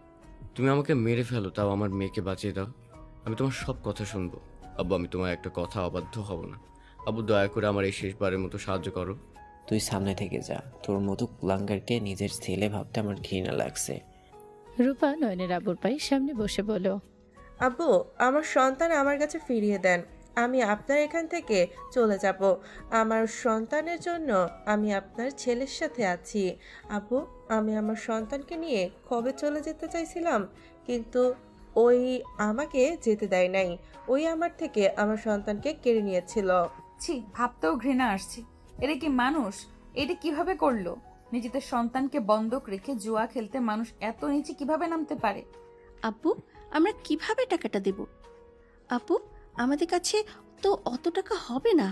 তুমি আমাকে মেরে ফেলো, তাও আমার মেয়েকে বাঁচিয়ে দাও। আমি তোমার সব কথা শুনবো। আব্বু আমি তোমার একটা কথা অবাধ্য হব না। আব্বু দয়া করে আমার এই শেষবারের মতো সাহায্য করো। তুই সামনে থেকে যা, তোর মতো কুলাঙ্গারকে নিজের ছেলে ভাবতে আমার ঘৃণা লাগছে। রূপা নয়নের আব্বুর পায়ের সামনে বসে বলল, আব্বু, আমার সন্তান আমার কাছে ফিরিয়ে দেন, আমি আপনার এখান থেকে চলে যাব। আমার সন্তানের জন্য আমি আপনার ছেলের সাথে আছি। আব্বু, আমি আমার সন্তানকে নিয়ে কবে চলে যেতে চাইছিলাম, কিন্তু ওই আমাকে যেতে দেয় নাই। ওই আমার থেকে আমার সন্তানকে কেড়ে নিয়েছিল। ছি, ভাবতেও ঘৃণা আসছে। এটা কি মানুষ? এটা কিভাবে করলো? নিজেদের সন্তানকে বন্ধক রেখে জুয়া খেলতে মানুষ এত নিচে কিভাবে নামতে পারে? আব্বু আমরা কিভাবে টাকাটা দেব? আপু আমাদের কাছে তো অত টাকা হবে না।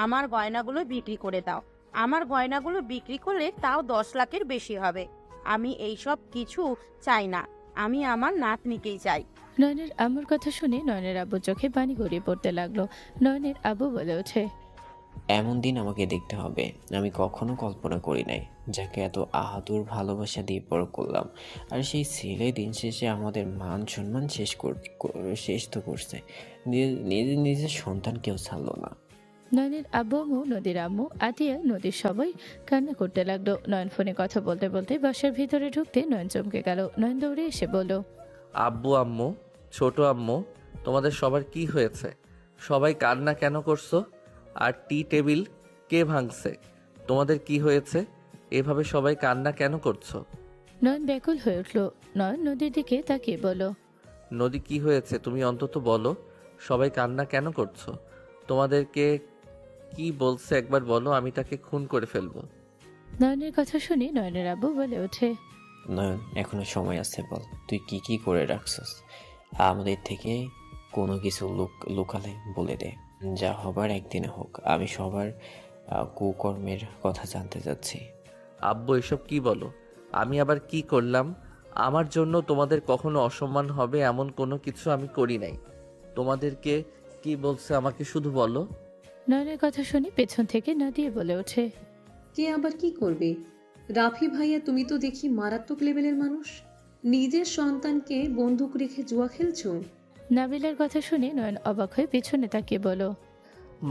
আমার গয়নাগুলো বিক্রি করে দাও। আমার গয়নাগুলো বিক্রি করলে তাও 10 লাখের বেশি হবে। আমি এইসব কিছু চাই না, আমি আমার নাতনিকেই চাই। নয়নের আম্মুর কথা শুনে নয়নের আব্বুর চোখে পানি গড়িয়ে পড়তে লাগলো। নয়নের আব্বু বলে ওঠে, এমন দিন আমাকে দেখতে হবে আমি কখনো কল্পনা করি নাই, যাকে এত আদর ভালোবাসা দিয়ে বড় করলাম। আর সেই ছেলে দিন শেষে আমাদের মান সম্মান শেষ তো করছে, নিজের সন্তানকেও ছাড়লো না। নয়নের আব্বু আম্মু, নদীর আম্মু, আতিয়া, নদীর সবাই কান্না করতে লাগলো। নয়ন ফোনে কথা বলতে বলতে বাসার ভিতরে ঢুকতে নয়ন চমকে গেল। নয়ন দৌড়ে এসে বলল, আব্বু আম্মু, ছোট আম্মু, তোমাদের সবার কি হয়েছে? সবাই কান্না কেন করছো? আর টি টেবিল কে ভাঙছে? তোমাদের কি হয়েছে? এভাবে সবাই কান্না কেন করছো? নয়ন ব্যাকুল হয়ে উঠল। নয়ন নদীর দিকে তাকিয়ে বলল, নদী কি হয়েছে তুমি অন্তত বলো। সবাই কান্না কেন করছো? তোমাদেরকে কি বলছে একবার বলো, আমি তাকে খুন করে ফেলবো। নয়নের কথা শুনে নয়নের আব্বু বলে ওঠে, নয়ন, এখনো সময় আছে, বল তুই কি কি করে রাখছস। আমাদের থেকে কোনো কিছু লুকালে বলে দে, যা হবার একদিনে হোক। আমি সবার কুকর্মের কথা জানতে চাচ্ছি। আব্বু এসব কি বলো? আমি আবার কি করলাম? আমার জন্য তোমাদের কখনো অসম্মান হবে এমন কোনো কিছু আমি করি নাই। তোমাদেরকে কি বলছে আমাকে শুধু বলো। নয়নের কথা শুনে পেছন থেকে নাদিয়া বলে ওঠে, কে আবার কি করবে? রাফি ভাইয়া, তুমি তো দেখি মারাত্মক লেভেলের মানুষ। নিজের সন্তানকে বন্দুক রেখে জুয়া খেলছো? নাবিলার কথা শুনে নয়ন অবাক হয়ে পেছনে তাকিয়ে বলল,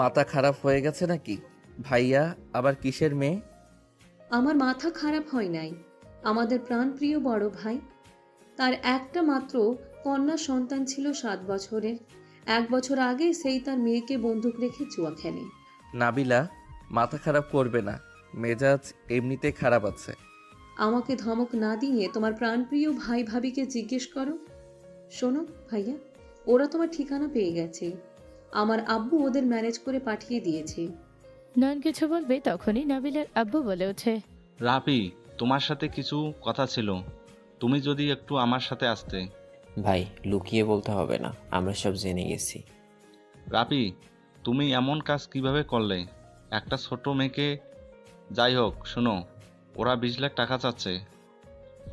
মাথা খারাপ হয়ে গেছে নাকি? ভাইয়া আবার কিসের মেয়ে? আমার মাথা খারাপ হয় নাই। আমাদের প্রাণপ্রিয় বড় ভাই, তার একটা মাত্র কন্যা সন্তান ছিল 7 বছরের। 1 বছর আগে সেই তার মেয়েকে বন্দুক রেখে জুয়া খেলে। নাবিলা, মাথা খারাপ করবে না, মেজাজ এমনিতে খারাপ আছে। আমাকে ধমক না দিয়ে তোমার প্রাণপ্রিয় ভাই ভাবিকে জিজ্ঞেস করো। শোনো ভাইয়া, ওরা তোমার ঠিকানা পেয়ে গেছে। আমার আব্বু ওদের ম্যানেজ করে পাঠিয়ে দিয়েছে। নয়ন কিছু বলবে তখনই নাবিলার আব্বু বলে ওঠে, রাফি, তোমার সাথে কিছু কথা ছিল, তুমি যদি একটু আমার সাথে আসতে। ভাই, লুকিয়ে বলতে হবে না, আমরা সব জেনে গেছি। রাফি, তুমি এমন কাজ কিভাবে করলে? একটা ছোট মেয়েকে। যাই হোক, শোনো, ওরা 20 লাখ টাকা চাচ্ছে।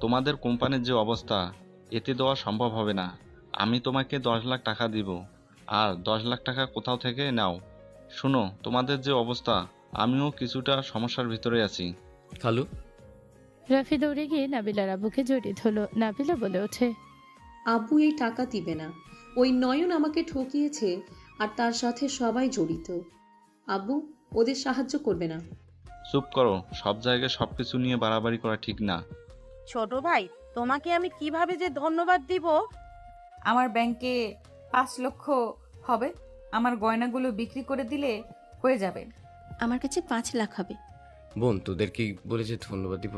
তোমাদের কোম্পানির যে অবস্থা, এতে দেওয়া সম্ভব হবে না। আমি তোমাকে 10 লাখ টাকা দিব, আর 10 লাখ টাকা কোথাও থেকে নাও। শোনো, তোমাদের যে অবস্থা, আমিও কিছুটা সমস্যার ভিতরে আছি। খালু। রাফি দৌড়ে গিয়ে নাবিলার আব্বুকে জড়িয়ে ধরল। নাবিলা বলে ওঠে, আব্বু এই টাকা দিবে না। ওই নয়ন আমাকে ঠকিয়েছে, আর তার সাথে সবাই জড়িত। আব্বু ওদের সাহায্য করবে না। চুপ করো, সব জায়গায় সবকিছু নিয়ে বাড়াবাড়ি করা ঠিক না। ছোট ভাই, তোমাকে আমি কিভাবে যে ধন্যবাদ দিব। আমার ব্যাংকে 5 লক্ষ হবে। আমার গয়নাগুলো বিক্রি করে দিলে হয়ে যাবে। আমার কাছে 5 লাখ হবে। বোন, তোদের কি বলেছে ধন্যবাদ দিব?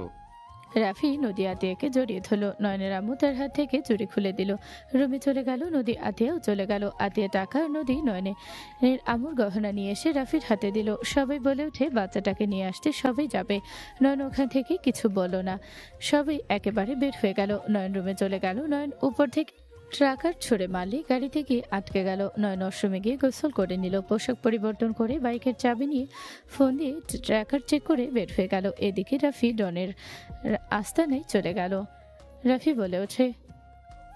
রাফি নদী আতিয়াকে জড়িয়ে ধরল। নয়নের আম্মু তার হাত থেকে চুরি খুলে দিল। রুমে চলে গেল। নদী আতিয়াও চলে গেল। আতিয়া টাকা, নদী নয়নের আম্মুর গহনা নিয়ে এসে রাফির হাতে দিল। সবাই বলে ওঠে বাচ্চাটাকে নিয়ে আসতে সবাই যাবে। নয়ন ওখান থেকে কিছু বলল না। সবাই একেবারে বের হয়ে গেল। নয়ন রুমে চলে গেল। নয়ন উপর থেকে ট্রাকার ছুড়ে মারলে গাড়িতে গিয়ে আটকে গেল। নয়ন ওয়াশরুমে গিয়ে গোসল করে নিল। পোশাক পরিবর্তন করে বাইকের চাবি নিয়ে ফোন দিয়ে ট্র্যাকার চেক করে বের হয়ে গেল। এদিকে রাফি ডনের আস্তানায় চলে গেল। রাফি বলে ওঠে,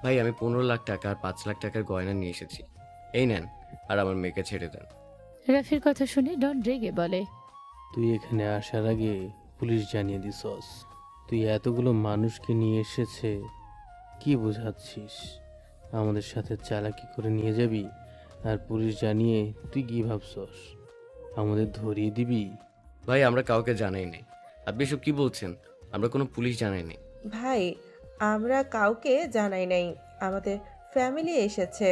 ভাই, আমি 15 লাখ টাকা আর 5 লাখ টাকার গয়না নিয়ে এসেছি, এই নেন, আর আমার মেয়েকে ছেড়ে দেন। রাফির কথা শুনে ডন রেগে বলে, তুই এখানে আসার আগে পুলিশ জানিয়ে দিছস। তুই এতগুলো মানুষকে নিয়ে এসেছে, কি বোঝাচ্ছিস? আমাদের সাথে চালাকি করে নিয়ে যাবি, আর পুলিশ জানিয়ে তুই কি ভাবছস আমাদের ধরিয়ে দিবি? ভাই, আমরা কাউকে জানাই নাই। আপনি সব কি বলছেন? আমরা কোনো পুলিশ জানাই নাই। ভাই, আমরা কাউকে জানাই নাই। আমাদের ফ্যামিলি এসেছে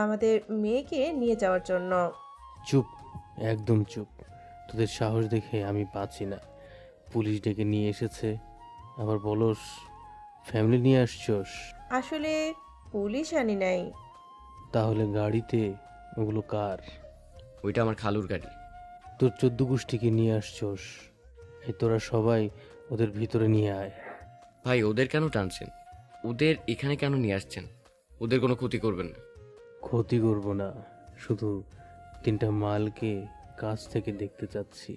আমাদের মেয়েকে নিয়ে যাওয়ার জন্য। চুপ, একদম চুপ। তোদের সাহস দেখে আমি বাঁচি না। পুলিশ ডেকে নিয়ে এসেছে, আবার বলস ফ্যামিলি নিয়ে আসছস। আসলে পুলিশ আনি নাই। তাহলে গাড়িতে ওগুলো কার? ওইটা আমার খালুর গাড়ি। তোর 14 গোষ্ঠীকে নিয়ে আসছস। এই তোরা সবাই ওদের ভিতরে নিয়ে আয়। ভাই, ওদের কেন টানছেন? ওদের এখানে কেন নিয়ে আসছেন? ওদের কোনো ক্ষতি করবেন না। ক্ষতি করব না, শুধু 3টা মালকে কাছ থেকে দেখতে চাচ্ছি।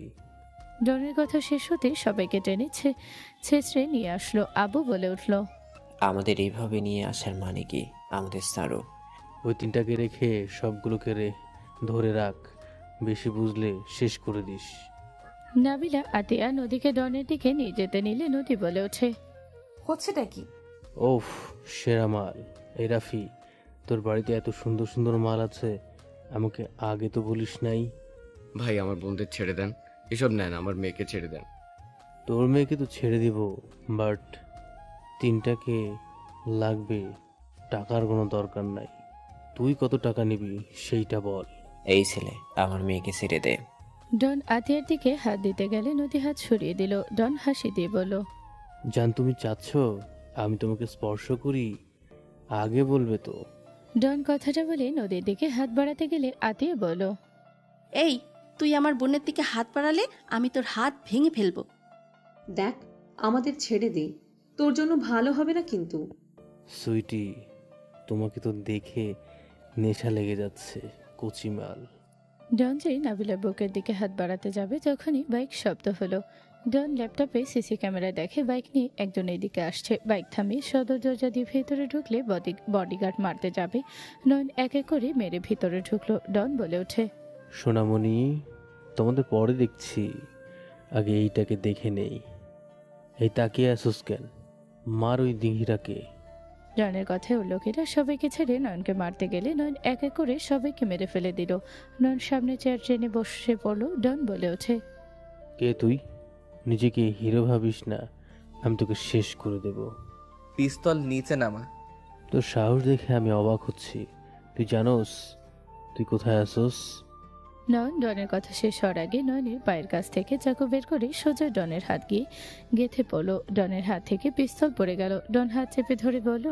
ডনের কথা শেষ হতে সবাইকে টেনে ছেঁচড়ে নিয়ে আসলো। আবু বলে উঠল, আমাদের এইভাবে নিয়ে আসার মানে কি? আমাদের সারো। ওই 3টাকে রেখে সবগুলোকে ধরে রাখ। বেশি বুঝলে শেষ করে দিস। নাবিলা আতিয়া নদীকে ডনের দিকে নিয়ে যেতে নিলে নদী বলে ওঠে, হচ্ছেটা কি? ওফ, সেরা মাল। এই রাফি, তোর বাড়িতে এত সুন্দর সুন্দর মাল আছে, আমাকে আগে তো বলিস নাই। ভাই আমার বোনদের ছেড়ে দেন, এসব নেন, আমার মেয়েকে ছেড়ে দেন। তোর মেয়েকে তো ছেড়ে দিব, বাট 3টাকে লাগবে, টাকার কোনো দরকার নাই। তুই কত টাকা নিবি সেইটা বল। এই ছেলে, আমার মেয়েকে ছেড়ে দে। ডন আতিয়ার দিকে হাত দিতে গেলে নদী হাত সরিয়ে দিল। ডন হাসি দিয়ে বলল, জান তুমি চাচ্ছ আমি তোমাকে স্পর্শ করি? আগে বলবে তো। ডন কথাটা বলে নদীর দিকে হাত বাড়াতে গেলে আতিয়া বলল, এই, তুই আমার বোনের দিকে হাত বাড়ালে আমি তোর হাত ভেঙে ফেলবো। দেখ, আমাদের ছেড়ে দে, তোর জন্য ভালো হবে না কিন্তু। সুইটি, তোমাকে তো দেখে নেশা লেগে যাচ্ছে, কচি মাল। ডন যে নাবিলার বুকের দিকে হাত বাড়াতে যাবে তখনই বাইক শব্দ হলো। ডন ল্যাপটপে সিসি ক্যামেরায় দেখে বাইক নিয়ে একজন এদিকে আসছে। বাইক থামিয়ে সদর দরজা দিয়ে ভেতরে ঢুকলে বডিগার্ড মারতে যাবে। নয়ন এক এক করে মেরে ভিতরে ঢুকলো। ডন বলে ওঠে, সোনামণি, তোমাদের পরে দেখছি, আগে এইটাকে দেখে নেই। এই তাকিয়ে আসুস কেন? মার ওই দিঘিটাকে। ডনের কথায় ওর লোকেরা সবাইকে ছেড়ে নয়নকে মারতে গেলে নয়ন এক এক করে সবাইকে মেরে ফেলে দিল। নয়ন সামনে চেয়ার ট্রেনে বসে পড়লো। ডন বলে ওঠে, কে তুই? নিজেকে হিরো ভাবিস না, আমি তোকে শেষ করে দেব। পিস্তল নিচে নামা। তোর সাহস দেখে আমি অবাক হচ্ছি। তুই জানোস তুই কোথায় আসোস? নয়ন ডনের কথা শেষ হওয়ার আগে নয়নের পায়ের কাছ থেকে চাকু বের করে সোজা ডনের হাত গিয়ে গেথে পড়লো। ডনের হাত থেকে পিস্তল পড়ে গেল। ডন হাত চেপে ধরে বলল,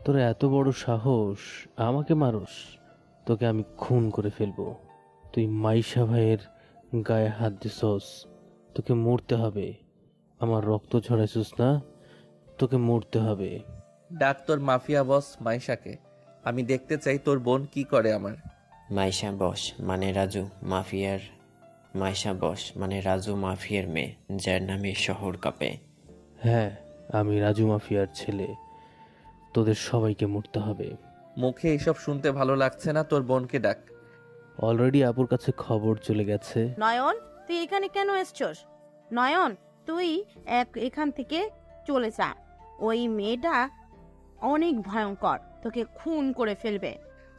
তোর এত বড় সাহস, আমাকে মারস? তোকে আমি খুন করে ফেলবো। তুই মাইশা ভাইয়ের গায়ে হাত দিছস, তোকে মরতে হবে। আমার রক্ত ঝরাইছিস না, তোকে মরতে হবে। ডাক তোর মাফিয়া বস মাইশাকে, আমি দেখতে চাই তোর বোন কি করে আমার। মাইশা বস মানে রাজু মাফিয়ার, মাইশা বস মানে রাজু মাফিয়ার মেয়ে, যার নামে শহর কাঁপে। হ্যাঁ, আমি রাজু মাফিয়ার ছেলে। তোদের সবাইকে মরতে হবে। মুখে এইসব শুনতে ভালো লাগছে না, তোর বোনকে ডাক। অলরেডি আপুর কাছে খবর চলে গেছে। নয়ন, তুই এখানে কেন এসছস? নয়ন, তুই এখান থেকে চলে যা। ওই মেয়েটা অনেক ভয়ঙ্কর, তোকে খুন করে ফেলবে।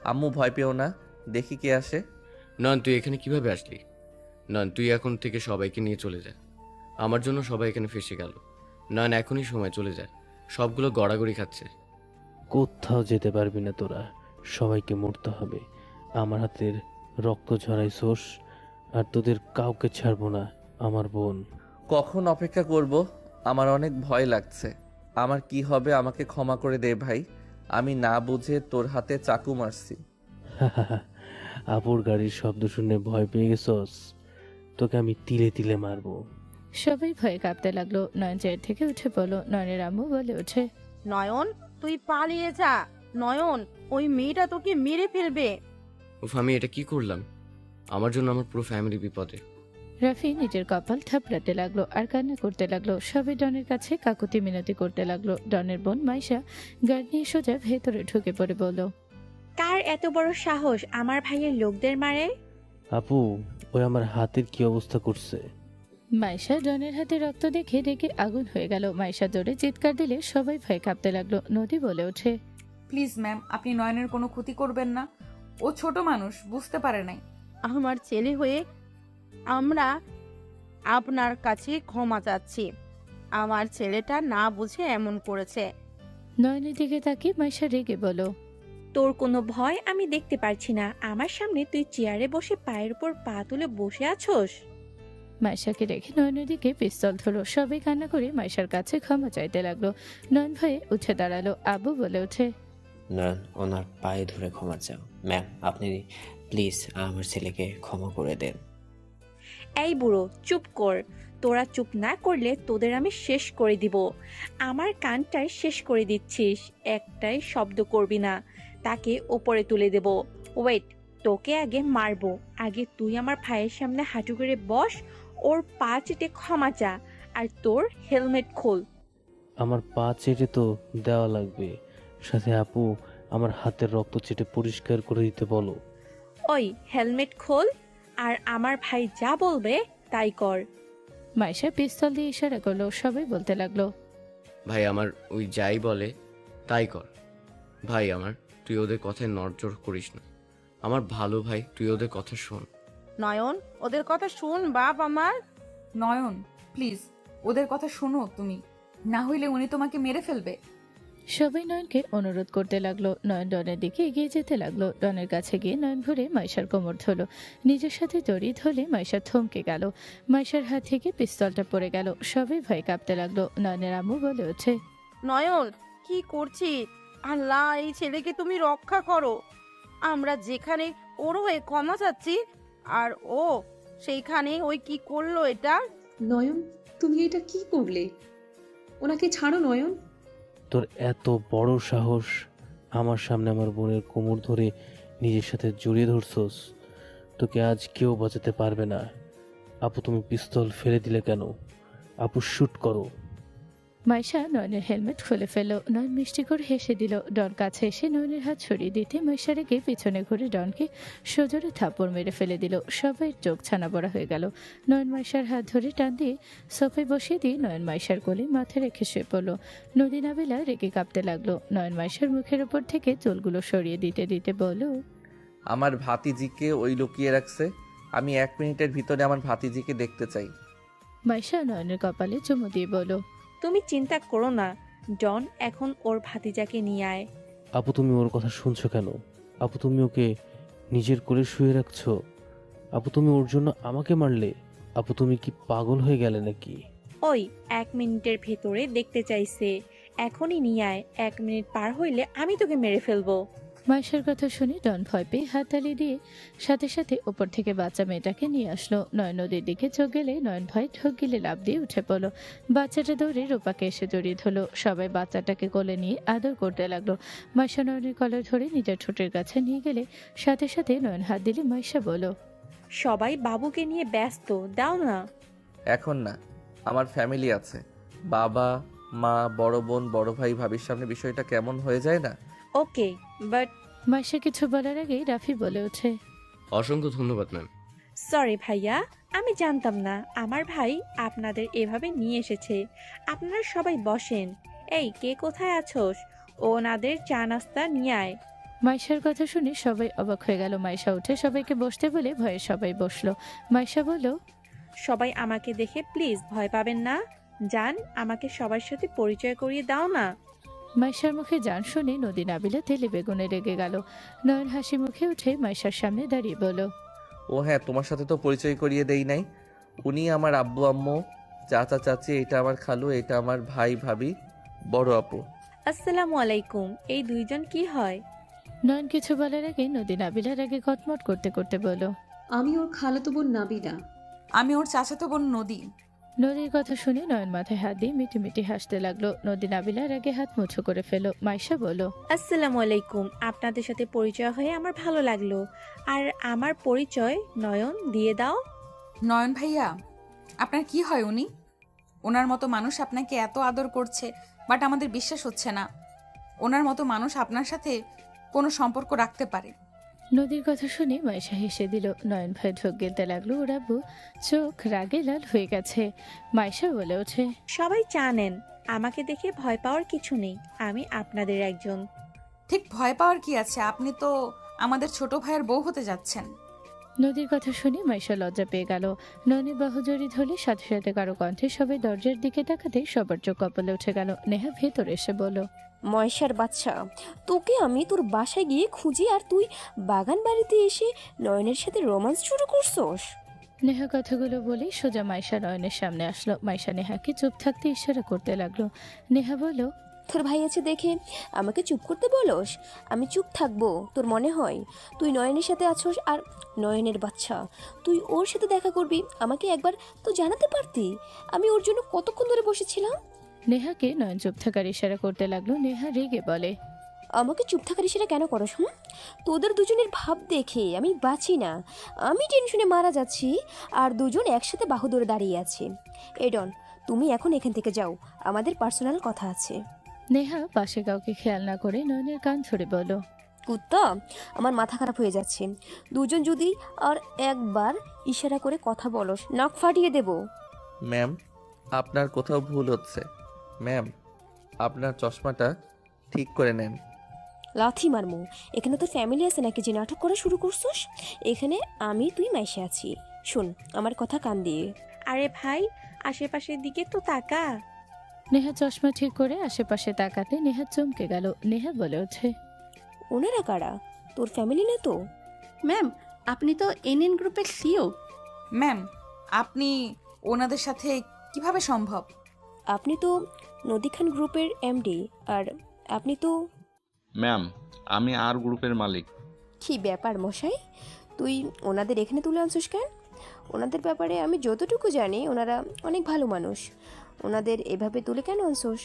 আম্মু ভয় পেও না, দেখি কে আসে। নন, তুই এখানে কিভাবে আসলি? নন, তুই এখন থেকে সবাইকে নিয়ে চলে যা। আমার জন্য সবাই এখানে ফেসে গেল। নন, এখনই সময় চলে যায়, সবগুলো গড়াগড়ি খাচ্ছে। কোথাও যেতে পারবি না তোরা, সবাইকে মরতে হবে। আমার হাতের রক্ত ঝরাইছোস, আর তোদের কাউকে ছাড়বো না। আমার বোন। কখন অপেক্ষা করব? আমার অনেক ভয় লাগছে। আমার কি হবে আমাকে ক্ষমা করে দে ভাই, আমি না বুঝে তোর হাতে চাকু মারছি। আপুর গাড়ির শব্দ শুনে ভয় পেয়ে গেছস? তোকে আমি তিলে তিলে মারবো। সবাই ভয়ে কাঁপতে লাগলো। নয়ন চেয়ার থেকে উঠে পড়লো। নয়নের আম্মু বলে ওঠে, নয়ন, তুই পালিয়ে যা। নয়ন, ওই মেয়েটা তোকে মেরে ফেলবে। উফ, আমি এটা কি করলাম? আমার জন্য আমার পুরো ফ্যামিলি বিপদে। রাফি নিজের কপাল থাপড়াতে লাগলো আর কান্না করতে লাগলো। সবাই ডনের কাছে কাকুতি মিনতি করতে লাগলো। ডনের বোন মাইশা গাড়ি নিয়ে সোজা ভেতরে ঢুকে পড়ে বলল, কার এত বড় সাহস আমার ভাইয়ের লোকদের মারে? আপু, ওই আমার হাতের কি অবস্থা করছে? মাইশা ডনের হাতে রক্ত দেখে রেগে আগুন হয়ে গেল। মাইশা জোরে চিৎকার দিলে সবাই ভয় কাঁপতে লাগলো। নদী বলে ওঠে, প্লিজ ম্যাম, আপনি নয়নের কোনো ক্ষতি করবেন না। ও ছোট মানুষ, বুঝতে পারে নাই। আমার ছেলে হয়ে আমরা আপনার কাছে ক্ষমা চাচ্ছি। আমার ছেলেটা না বুঝে এমন করেছে। নয়নের দিকে তাকিয়ে মাইশা রেগে বলো, তোর কোনো ভয় আমি দেখতে পারছি না। আমার সামনে তুই চেয়ারে বসে পায়ের উপর পা তুলে বসে আছোস। মাইশাকে রেখে নয়নের দিকে পিস্তল ধরো। সবাই কান্না করে মাইশার কাছে ক্ষমা চাইতে লাগলো। নয়ন ভয়ে উঠে দাঁড়ালো। আবু বলে ওঠে, নয়ন, ওনার পায়ে ধরে ক্ষমা চাও। ম্যাম, আপনি প্লিজ আমার ছেলেকে ক্ষমা করে দেন। এই বুড়ো, চুপ কর। তোরা চুপ না করলে তোদের আমি শেষ করে দিব। আমার কানটাই শেষ করে দিচ্ছিস। একটাই শব্দ করবি না, তাকে ওপরে তুলে দেব। ওয়েট, তোকে আগে মারবো। আগে তুই আমার ভাইয়ের সামনে হাঁটু করে বস, ওর পা চেটে ক্ষমা চা, আর তোর হেলমেট খোল। আমার পা চেটে তো দেওয়া লাগবে, সাথে আপু আমার হাতের রক্ত চেটে পরিষ্কার করে দিতে বলো। ওই হেলমেট খোল, আর আমার ভাই যা বলবে তাই কর। মাইশা পিস্তল দিয়ে ইশারা করলো, সবাই বলতে লাগলো। ভাই আমার ওই যাই বলে তাই কর। ভাই আমার, তুই ওদের কথায় নড়চড় করিস না। আমার ভালো ভাই, তুই ওদের কথা শোন। নয়ন, ওদের কথা শুন বাপ আমার। নয়ন প্লিজ, ওদের কথা শোনো তুমি, না হইলে উনি তোমাকে মেরে ফেলবে। সবাই নয়নকে অনুরোধ করতে লাগলো। নয়ন ডনের দিকে এগিয়ে যেতে লাগলো। ডনের কাছে গিয়ে নয়ন ভরে মাইশার কোমর ধরলো, নিজের সাথে জড়িয়ে ধরলে মাইশা থমকে গেল। মাইশার হাত থেকে পিস্তলটা পড়ে গেল। সবাই ভয় কাঁপতে লাগলো। নয়নের আম্মু বলে ওঠে, নয়ন কি করছিস? আল্লাহ, এই ছেলেকে তুমি রক্ষা করো। আমরা যেখানে ওর হয়ে ক্ষমা চাচ্ছি, আর ও সেইখানে ওই কি করলো এটা? নয়ন, তুমি এটা কি করলে? ওনাকে ছাড়ো নয়ন। তোর এত বড় সাহস, আমার সামনে আমার বোনের কোমর ধরে নিজের সাথে জড়িয়ে ধরছস? তোকে আজ কেউ বাঁচাতে পারবে না। আপু, তুমি পিস্তল ফেলে দিলে কেন? আপু, শুট করো। মাইশা নয়নের হেলমেট খুলে ফেলল। নয়ন মিষ্টি করে হেসে দিল। ডন কাছে এসে নয়নের হাত ছড়িয়ে দিতে মাইশা রেগে পিছনে ঘুরে ডনকে সজোরে থাপড় মেরে ফেলে দিল। সবাই চোখ ছানা বড়া হয়ে গেল। নয়ন মাইশার হাত ধরে টান দিয়ে সোফায় বসিয়ে দিয়ে নয়ন মাইশার কোলে মাথা রেখে শুয়ে পড়ল। নদী নাবিলা রেগে কাঁপতে লাগলো। নয়ন মাইশার মুখের উপর থেকে চুলগুলো সরিয়ে দিতে দিতে বলল, আমার ভাতিজিকে ওই লুকিয়ে রাখছে। আমি 1 মিনিটের ভিতরে আমার ভাতিজিকে দেখতে চাই। মাইশা নয়নের কপালে চুমু দিয়ে বলল, তুমি চিন্তা করো না, ডন এখন ওর ভাতিজাকে নিয়ে আয়। আপু, তুমি ওর কথা শুনছো কেন? আপু, তুমি ওকে নিজের কোলে শুয়ে রাখছো। আপু, তুমি ওর জন্য আমাকে মারলে। আপু, তুমি কি পাগল হয়ে গেলে নাকি? ওই 1 মিনিটের ভেতরে দেখতে চাইছে, এখনই নিয়ে আয়। 1 মিনিট পার হইলে আমি তোকে মেরে ফেলবো। মাইশার কথা শুনে ডন ভয় পেয়ে হাততালি দিয়ে সাথে সাথে ওপর থেকে বাচ্চা মেয়েটাকে নিয়ে আসলো। নয়ন নদীর দিকে চোখ গেলে নয়ন ভয় ঠক গিলে লাফ দিয়ে উঠে পড়লো। বাচ্চাটা দৌড়ে রূপাকে এসে জড়িয়ে ধরলো। সবাই বাচ্চাটাকে কোলে নিয়ে আদর করতে লাগলো। মাইশা নয়নের কলার ধরে নিজের ঠোঁটের কাছে নিয়ে গেলে সাথে সাথে নয়ন হাত দিলে মাইশা বলল, সবাই বাবুকে নিয়ে ব্যস্ত, দাও না। এখন না, আমার ফ্যামিলি আছে। বাবা মা, বড় বোন, বড় ভাই, ভাবির সামনে বিষয়টা কেমন হয়ে যায় না? ওকে, বাট মাইশা কিছু বলার আগেই রাফি বলে ওঠে, অসংখ্য ধন্যবাদ ম্যাম। সরি ভাইয়া, আমি জানতাম না আমার ভাই আপনাদের এভাবে নিয়ে এসেছে। আপনারা সবাই বসেন। এই, কে কোথায় আছোস? ওনাদের চা নাস্তা নিয়ে আয়। মাইশার কথা শুনে সবাই অবাক হয়ে গেল। মাইশা উঠে সবাইকে বসতে বলে ভয়ে সবাই বসলো। মাইশা বলল, সবাই আমাকে দেখে প্লিজ ভয় পাবেন না। জান, আমাকে সবার সাথে পরিচয় করিয়ে দাও না। মাইশার মুখে জান শুনে নদী নাবিলা তেলে বেগুনে রেগে গেল। নয়ন হাসি মুখে উঠে মাইশার সামনে দাঁড়িয়ে বলল, ও হ্যাঁ, তোমার সাথে তো পরিচয় করিয়ে দেই নাই। উনি আমার আব্বু আম্মু, চাচা চাচি, এটা আমার খালু, এটা আমার ভাই ভাবি, বড় আপু। আসসালামু আলাইকুম। এই দুইজন কি হয়? নয়ন কিছু বলার আগে নদী নাবিলার আগে কটমট করতে করতে বলল, আমি ওর খালাতো বোন নাবিলা। আমি ওর চাচাতো বোন নদী। নদীর কথা শুনে নয়ন মাথায় হাত দিয়ে মিটি মিটি হাসতে লাগলো। নদী নাবিলার আগে হাত মুছো করে ফেল। মাইশা বলল, আসসালামু আলাইকুম। আপনাদের সাথে পরিচয় হয়ে আমার ভালো লাগলো। আর আমার পরিচয় নয়ন, দিয়ে দাও। নয়ন ভাইয়া, আপনার কি হয়? উনি, ওনার মতো মানুষ আপনাকে এত আদর করছে, বাট আমাদের বিশ্বাস হচ্ছে না ওনার মতো মানুষ আপনার সাথে কোনো সম্পর্ক রাখতে পারে। নদীর কথা শুনে মাইশা হেসে দিল। নয়ন ভাই ঢোক গেলতে লাগলো। ওর আব্বু চোখ রাগে লাল হয়ে গেছে। মাইশা বলে ওঠে, সবাই চা নেন। আমাকে দেখে ভয় পাওয়ার কিছু নেই, আমি আপনাদের একজন। ঠিক ভয় পাওয়ার কি আছে? আপনি তো আমাদের ছোট ভাইয়ের বউ হতে যাচ্ছেন। নদীর কথা শুনে মাইশা লজ্জা পেয়ে গেল। নয়নের বাহু জড়ি ধরলে সাথে সাথে কারো কণ্ঠে সবাই দরজার দিকে তাকাতে সবার চোখ কপালে উঠে গেল। নেহা ভেতরে এসে বলল, ময়সার বাচ্চা, তোকে আমি তোর বাসায় গিয়ে খুঁজি আর তুই বাগান বাড়িতে এসে নয়নের সাথে রোমান্স শুরু করছস। নেহা কথাগুলো বলে সোজা মাইশা নয়নের সামনে আসলো। মাইশা নেহাকে চুপ থাকতে ইশারা করতে লাগলো। নেহা বলল, তোর ভাই আছে দেখে আমাকে চুপ করতে বলস? আমি চুপ থাকবো? তোর মনে হয় তুই নয়নের সাথে আছোস? আর নয়নের বাচ্চা, তুই ওর সাথে দেখা করবি, আমাকে একবার তো জানাতে পারতি। আমি ওর জন্য কতক্ষণ ধরে বসেছিলাম। নেহাকে নয়ন চুপ থাকার ইশারা করতে লাগলো। নেহা রেগে বলে, আমাকে চুপ থাকার ইশারা কেন করস? তোদের দুজনের ভাব দেখে আমি বাঁচি না। আমি টেনশনে মারা যাচ্ছি আর দুজন একসাথে বাহু ধরে দাঁড়িয়ে আছে। এডন, তুমি এখন এখান থেকে যাও, আমাদের পার্সোনাল কথা আছে। নেহা পাশে কাউকে খেয়াল না করে নয়নের কান ধরে বলল, কুত্তা, আমার মাথা খারাপ হয়ে যাচ্ছে। দুজন যদি আর একবার ইশারা করে কথা বলো, নাক ফাটিয়ে দেব। ম্যাম, আপনার কোথাও ভুল হচ্ছে। ম্যাম, আপনার চশমাটা ঠিক করে নেন। লাথি মারমু। এখানে তো ফ্যামিলি আছে নাকি যে নাটক করা শুরু করছস? এখানে আমি তুই মাইশে আছি। শোন আমার কথা কান দিয়ে। আরে ভাই, আশেপাশের দিকে তো তাকা। নেহা চশমা ঠিক করে আশেপাশে তাকাতে নেহা চমকে গেল। নেহা বলে ওঠে, ওনারা কারা? তোর ফ্যামিলি না তো? ম্যাম, আপনি তো এনএন গ্রুপের সিও। ম্যাম, আপনি ওনাদের সাথে কিভাবে সম্ভব? আপনি তো নদী খান গ্রুপের এমডি, আর আপনি তো... ম্যাম, আমি আর গ্রুপের মালিক। কি ব্যাপার মশাই, তুই ওনাদের এখানে তুলে আনছিস কেন? ওনাদের ব্যাপারে আমি যতটুকু জানি ওনারা অনেক ভালো মানুষ। ওনাদের এভাবে তুলে কেন আনছোস?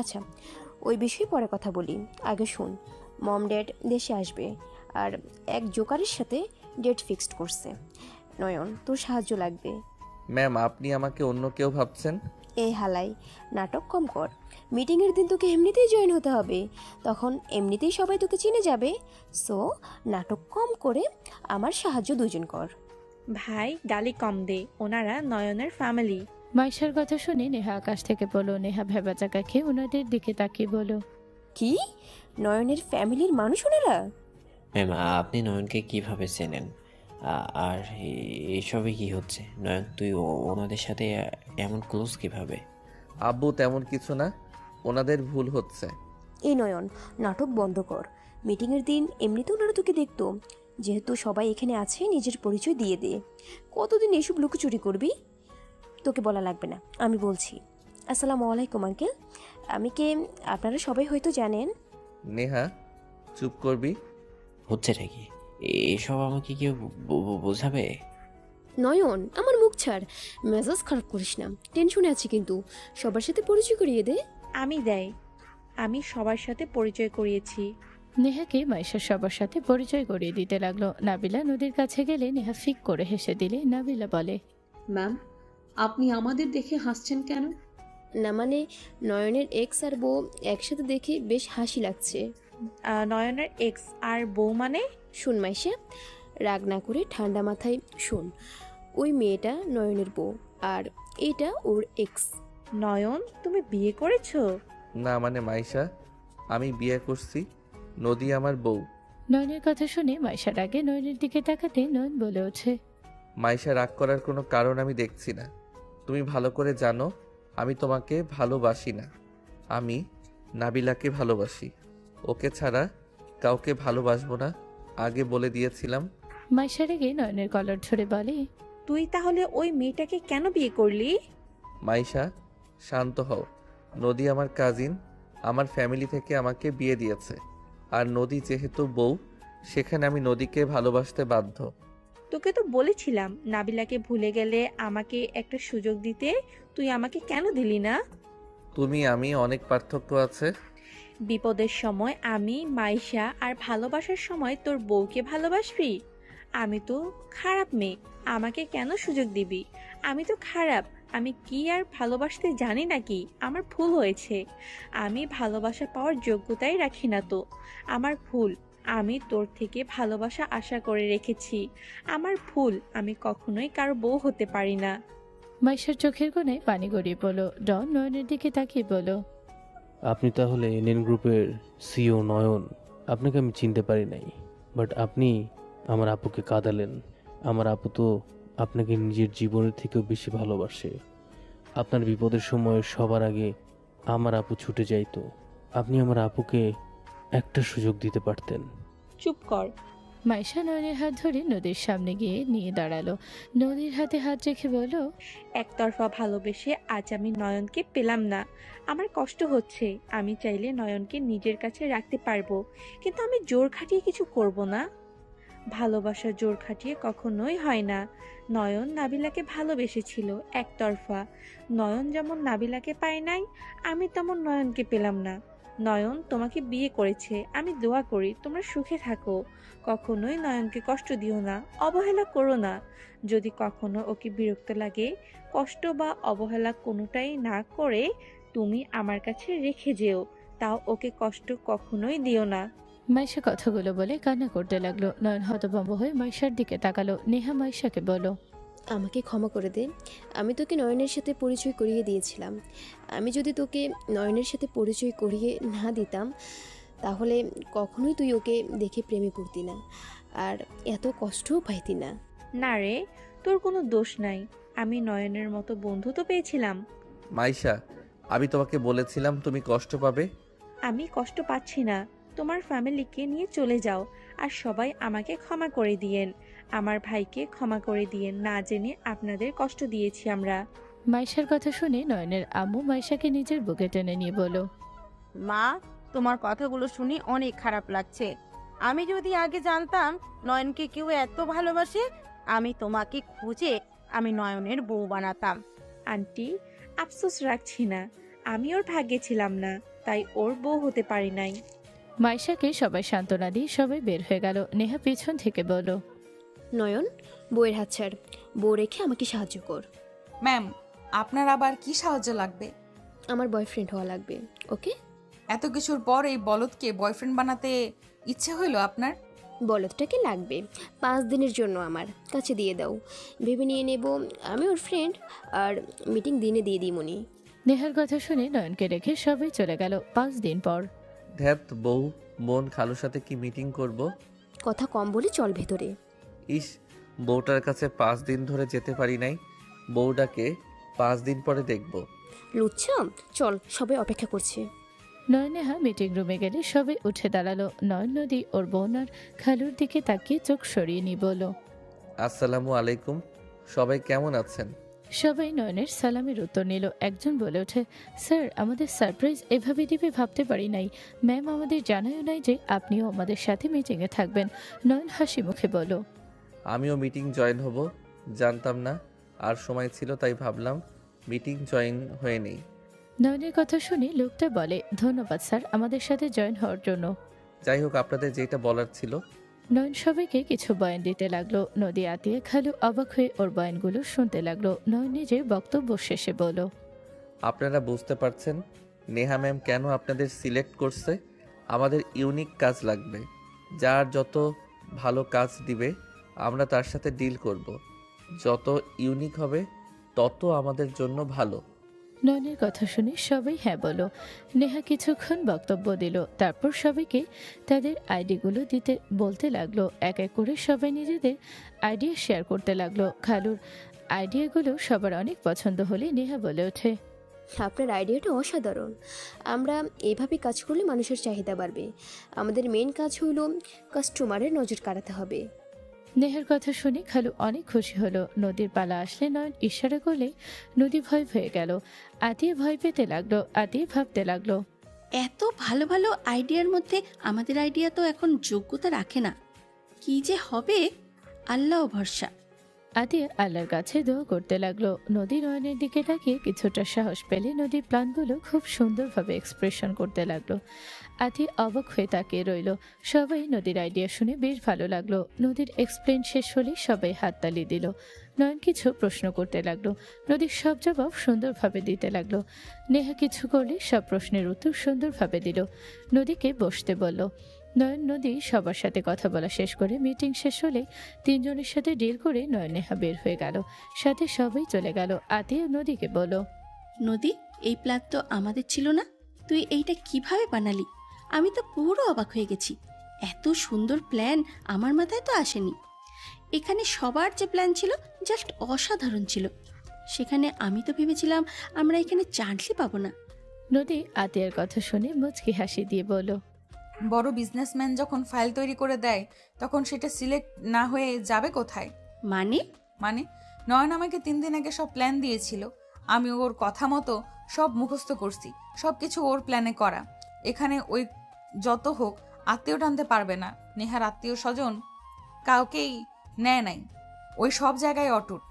আচ্ছা, ওই বিষয়ে পরে কথা বলি। আগে শুন, মম ড্যাড দেশে আসবে, আর এক জোকারের সাথে ডেট ফিক্সড করছে। নয়ন, তোর সাহায্য লাগবে। ম্যাম, আপনি আমাকে অন্য কেউ ভাবছেন? এই হালাই, নাটক কম কর। মিটিংয়ের দিন তোকে এমনিতেই জয়েন হতে হবে, তখন এমনিতেই সবাই তোকে চিনে যাবে। সো নাটক কম করে আমার সাহায্য দুজন কর। ভাই, গালি কম দে, ওনারা নয়নের ফ্যামিলি। মাইশার কথা শুনে নেহা আকাশ থেকে বলল। নেহা ভেবাচাকা খেয়ে ওনাদের দিকে তাকিয়ে বলল, কি? নয়নের ফ্যামিলির মানুষ ওনারা? ম্যাম, আপনি নয়নকে কিভাবে চেনেন? আর এইসবে কি হচ্ছে? নয়ন, তুই ওনাদের সাথে এমন ক্লোজ কিভাবে? আব্বু, তেমন কিছু না, ওনাদের ভুল হচ্ছে। এই নয়ন, নাটক বন্ধ কর। মিটিংয়ের দিন এমনিতেও ওনারা তোকে দেখতো। যেহেতু সবাই এখানে আছে, নিজের পরিচয় দিয়ে দে। কতদিন এসব লুকোচুরি করবি? তোকে বলা লাগবে না, আমি বলছি। আসসালামু আলাইকুম আঙ্কেল। আমি কে আপনারা সবাই হয়তো জানেন। নেহা, চুপ করবি? হচ্ছেটা কি এসব? আমাকে কেউ বোঝাবে? নয়ন, আমার মুখ ছাড়, মেজাজ খারাপ করিস না। টেনশনে আছি কিন্তু, সবার সাথে পরিচয় করিয়ে দে। আমি সবার সাথে পরিচয় করিয়েছি। নেহাকে মাইশা সবার সাথে পরিচয় করিয়ে দিতে লাগলো। নাবিলা নদীর কাছে গেলে নেহা ফিক করে হেসে দিলে নাবিলা বলে, ম্যাম, আপনি আমাদের দেখে হাসছেন কেন? না মানে, নয়নের এক্স আর বউ একসাথে দেখে বেশ হাসি লাগছে। নয়নের এক্স আর বউ মানে? শোন মাইশা, রাগ না করে ঠান্ডা মাথায় শোন। ওই মেয়েটা নয়নের বউ, আর এটা ওর এক্স। নয়ন, তুমি বিয়ে করেছো? না মানে মাইশা, আমি বিয়ে করছি, নদী আমার বউ। নয়নের কথা শুনে মাইশা রাগে নয়নের দিকে তাকাতে নয়ন বলে ওঠে, মাইশা, রাগ করার কোনো কারণ আমি দেখছি না। তুমি ভালো করে জানো আমি তোমাকে ভালোবাসি না, আমি নাবিলাকে ভালোবাসি। ওকে ছাড়া কাউকে ভালোবাসবো না, আগে বলে দিয়েছিলাম। মাইশা রেগে নয়নের কলার ধরে বলে, তুই তাহলে ওই মেয়েটাকে কেন বিয়ে করলি? মাইশা, শান্ত হও। নদী আমার কাজিন, আমার ফ্যামিলি থেকে আমাকে বিয়ে দিয়েছে, আর নদী যেহেতু বউ, সেখানে আমি নদীকে ভালোবাসতে বাধ্য। তোকে তো বলেছিলাম নাবিলাকে ভুলে গেলে আমাকে একটা সুযোগ দিতে, তুই আমাকে কেন দিলি না? তুমি আমি অনেক পার্থক্য আছে। বিপদের সময় আমি মাইশা, আর ভালোবাসার সময় তোর বউকে ভালোবাসবি? আমি তো খারাপ মেয়ে, আমাকে কেন সুযোগ দিবি? আমি তো খারাপ, আমি কি আর ভালোবাসতে জানি নাকি? আমার ভুল হয়েছে, আমি ভালোবাসা পাওয়ার যোগ্যতাই রাখি না তো। আমার ভুল, আমি তোর থেকে ভালোবাসা আশা করে রেখেছি। আমার ভুল, আমি কখনোই কারো বউ হতে পারি না। মাইশার চোখের কোণে পানি গড়িয়ে পড়ল। ডন নয়নের দিকে তাকিয়ে বলল, আপনি তাহলে এনএন গ্রুপের সিও নয়ন? আপনাকে আমি চিনতে পারি নাই, বাট আপনি আমার আপুকে কাঁদালেন। আমার আপু তো আপনাকে নিজের জীবনের থেকেও বেশি ভালোবাসে। আপনার বিপদের সময় সবার আগে আমার আপু ছুটে যাইতো। আপনি আমার আপুকে একটা সুযোগ দিতে পারতেন। চুপ কর। মাইশা নয়নের হাত ধরে নদীর সামনে গিয়ে নিয়ে দাঁড়ালো। নদীর হাতে হাত রেখে বলল, একতরফা ভালোবেসে আজ আমি নয়নকে পেলাম না, আমার কষ্ট হচ্ছে। আমি চাইলে নয়নকে নিজের কাছে রাখতে পারবো, কিন্তু আমি জোর খাটিয়ে কিছু করব না। ভালোবাসা জোর খাটিয়ে কখনোই হয় না। নয়ন নাবিলাকে ভালোবেসেছিল একতরফা। নয়ন যেমন নাবিলাকে পায় নাই, আমি তেমন নয়নকে পেলাম না। নয়ন তোমাকে বিয়ে করেছে, আমি দোয়া করি তোমরা সুখে থাকো। কখনোই নয়নকে কষ্ট দিও না, অবহেলা করো না। যদি কখনো ওকে বিরক্ত লাগে, কষ্ট বা অবহেলা কোনোটাই না করে তুমি আমার কাছে রেখে যেও, তাও ওকে কষ্ট কখনোই দিও না। মাইশা কথাগুলো বলে কান্না করতে লাগলো। নয়ন হতভম্ব হয়ে মাইশার দিকে তাকালো। নেহা মাইশাকে বলল, আমাকে ক্ষমা করে দে। আমি তোকে নয়নের সাথে পরিচয় করিয়ে দিয়েছিলাম। আমি যদি তোকে নয়নের সাথে পরিচয় করিয়ে না দিতাম তাহলে কখনোই তুই ওকে দেখে প্রেমে পড়তি না, আর এত কষ্টও পাইতি না। না রে, তোর কোনো দোষ নাই। আমি নয়নের মতো বন্ধু তো পেয়েছিলাম। মাইশা, আমি তোমাকে বলেছিলাম তুমি কষ্ট পাবে। আমি কষ্ট পাচ্ছি না। তোমার ফ্যামিলিকে নিয়ে চলে যাও, আর সবাই আমাকে ক্ষমা করে দিয়েন। আমার ভাইকে ক্ষমা করে দিয়েন, না জেনে আপনাদের কষ্ট দিয়েছি আমরা। মাইশার কথা শুনে নয়নের আম্মু মাইশাকে নিজের বুকে টেনে নিয়ে বলল, মা, তোমার কথাগুলো শুনে অনেক খারাপ লাগছে। আমি যদি আগে জানতাম নয়নকে কেউ এত ভালোবাসে, আমি তোমাকে খুঁজে আমি নয়নের বউ বানাতাম। আন্টি, আফসোস রাখছি না। আমি ওর ভাগ্যে ছিলাম না, তাই ওর বউ হতে পারি নাই। মাইশাকে সবাই সান্ত্বনা দিয়ে সবাই বের হয়ে গেল। নেহা পেছন থেকে বলল, নয়ন, বউয়ের হাত ছাড়। বউ রেখে আমাকে সাহায্য কর। ম্যাম, আপনার আবার কি সাহায্য লাগবে? আমার বয়ফ্রেন্ড হওয়া লাগবে, ওকে? এত কিছুর পর এই বলদকে বয়ফ্রেন্ড বানাতে ইচ্ছে হইল আপনার? বলদটাকে লাগবে 5 দিনের জন্য, আমার কাছে দিয়ে দাও। ভেবে নিয়ে নেব আমি ওর ফ্রেন্ড, আর মিটিং দিনে দিয়ে দিই মনি। নেহার কথা শুনে নয়নকে রেখে সবাই চলে গেল। 5 দিন পর। ধ্যাত বউ, বোন খালুর সাথে কি মিটিং করব? কথা কম বলে চল ভেতরে। ইস, বউটার কাছে 5 দিন ধরে যেতে পারি নাই। বউটাকে 5 দিন পরে দেখব। লুচ্ছা, চল, সবাই অপেক্ষা করছে। নয়ন নেহা মিটিং রুমে গেলে সবাই উঠে দাঁড়ালো। নয়ন নদী ওর বোন আর খালুর দিকে তাকিয়ে চোখ সরিয়ে নিয়ে বলল, আসসালামু আলাইকুম, সবাই কেমন আছেন? সবাই নয়নের সালামের উত্তর নিল। একজন বলে ওঠে, স্যার, আমাদের সারপ্রাইজ এভাবে দিবে ভাবতে পারি নাই। ম্যাম আমাদের জানায়ও নাই যে আপনিও আমাদের সাথে মিটিংয়ে থাকবেন। নয়ন হাসি মুখে বলল, আমিও মিটিং জয়েন হব, জানতাম না। আর সময় ছিল তাই ভাবলাম মিটিং জয়েন হয়ে নেই। নয়নের কথা শুনে লোকটা বলে, ধন্যবাদ স্যার আমাদের সাথে জয়েন হওয়ার জন্য। যাই হোক, আপনাদের যেটা বলার ছিল। নয়ন সবাইকে কিছু বয়ান দিতে লাগলো। নদী আতিয়ে খালু অবাক হয়ে ওর বয়ানগুলো শুনতে লাগলো। নয়ন নিজের বক্তব্য শেষে বলল, আপনারা বুঝতে পারছেন নেহা ম্যাম কেন আপনাদের সিলেক্ট করছে? আমাদের ইউনিক কাজ লাগবে। যার যত ভালো কাজ দিবে আমরা তার সাথে ডিল করব। যত ইউনিক হবে তত আমাদের জন্য ভালো। নয়নের কথা শুনে সবাই হ্যাঁ বলো। নেহা কিছুক্ষণ বক্তব্য দিল, তারপর সবাইকে তাদের আইডিগুলো দিতে বলতে লাগলো। এক এক করে সবাই নিজেদের আইডিয়া শেয়ার করতে লাগলো। খালুর আইডিয়াগুলো সবার অনেক পছন্দ হলে নেহা বলে ওঠে, আপনার আইডিয়াটা অসাধারণ। আমরা এভাবে কাজ করলে মানুষের চাহিদা বাড়বে। আমাদের মেন কাজ হলো কাস্টমারের নজর কাড়াতে হবে। নেহার কথা শুনে খালু অনেক খুশি হলো। নদীর পালা আসলে নয়ন ইশারা করলে নদী ভয় হয়ে গেল। আতিয়ে ভয় পেতে লাগলো। আতিয়ে ভাবতে লাগলো, এত ভালো ভালো আইডিয়ার মধ্যে আমাদের আইডিয়া তো এখন যোগ্যতা রাখে না। কি যে হবে, আল্লাহ ভরসা। আতিয়ে আল্লাহর কাছে দোয়া করতে লাগলো। নদী নয়নের দিকে তাকিয়ে কিছুটা সাহস পেলে নদীর প্ল্যানগুলো খুব সুন্দরভাবে এক্সপ্রেশন করতে লাগলো। আতি অবাক হয়ে তাকিয়ে রইল। সবাই নদীর আইডিয়া শুনে বেশ ভালো লাগলো। নদীর এক্সপ্লেন শেষ হলে সবাই হাততালি দিল। নয়ন কিছু প্রশ্ন করতে লাগলো। নদীর সব জবাব সুন্দরভাবে দিতে লাগলো। নেহা কিছু করলে সব প্রশ্নের উত্তর সুন্দরভাবে দিল। নদীকে বসতে বলল। নয়ন নদী সবার সাথে কথা বলা শেষ করে মিটিং শেষ হলে 3 জনের সাথে ডিল করে নয়ন নেহা বের হয়ে গেল। সাথে সবাই চলে গেল। আতিয়ে নদীকে বলল, নদী, এই প্ল্যান তো আমাদের ছিল না। তুই এইটা কিভাবে বানালি? আমি তো পুরো অবাক হয়ে গেছি। এত সুন্দর প্ল্যান আমার মাথায় তো আসেনি। এখানে সবার যে প্ল্যান ছিল জাস্ট অসাধারণ ছিল। সেখানে আমি তো ভেবেছিলাম আমরা এখানে চান্সই পাবো না। নদী আতিয়ার কথা শুনে মুচকি হাসি দিয়ে বলল, বড় বিজনেসম্যান যখন ফাইল তৈরি করে দেয় তখন সেটা সিলেক্ট না হয়ে যাবে কোথায়? মানে নয়ন আমাকে 3 দিন আগে সব প্ল্যান দিয়েছিল। আমি ওর কথা মতো সব মুখস্থ করছি। সব কিছু ওর প্ল্যানে করা। এখানে ওই যত হোক আত্মীয় টানতে পারবে না। নেহার আত্মীয় স্বজন কাউকেই নেয় নাই। ওই সব জায়গায় অটুট।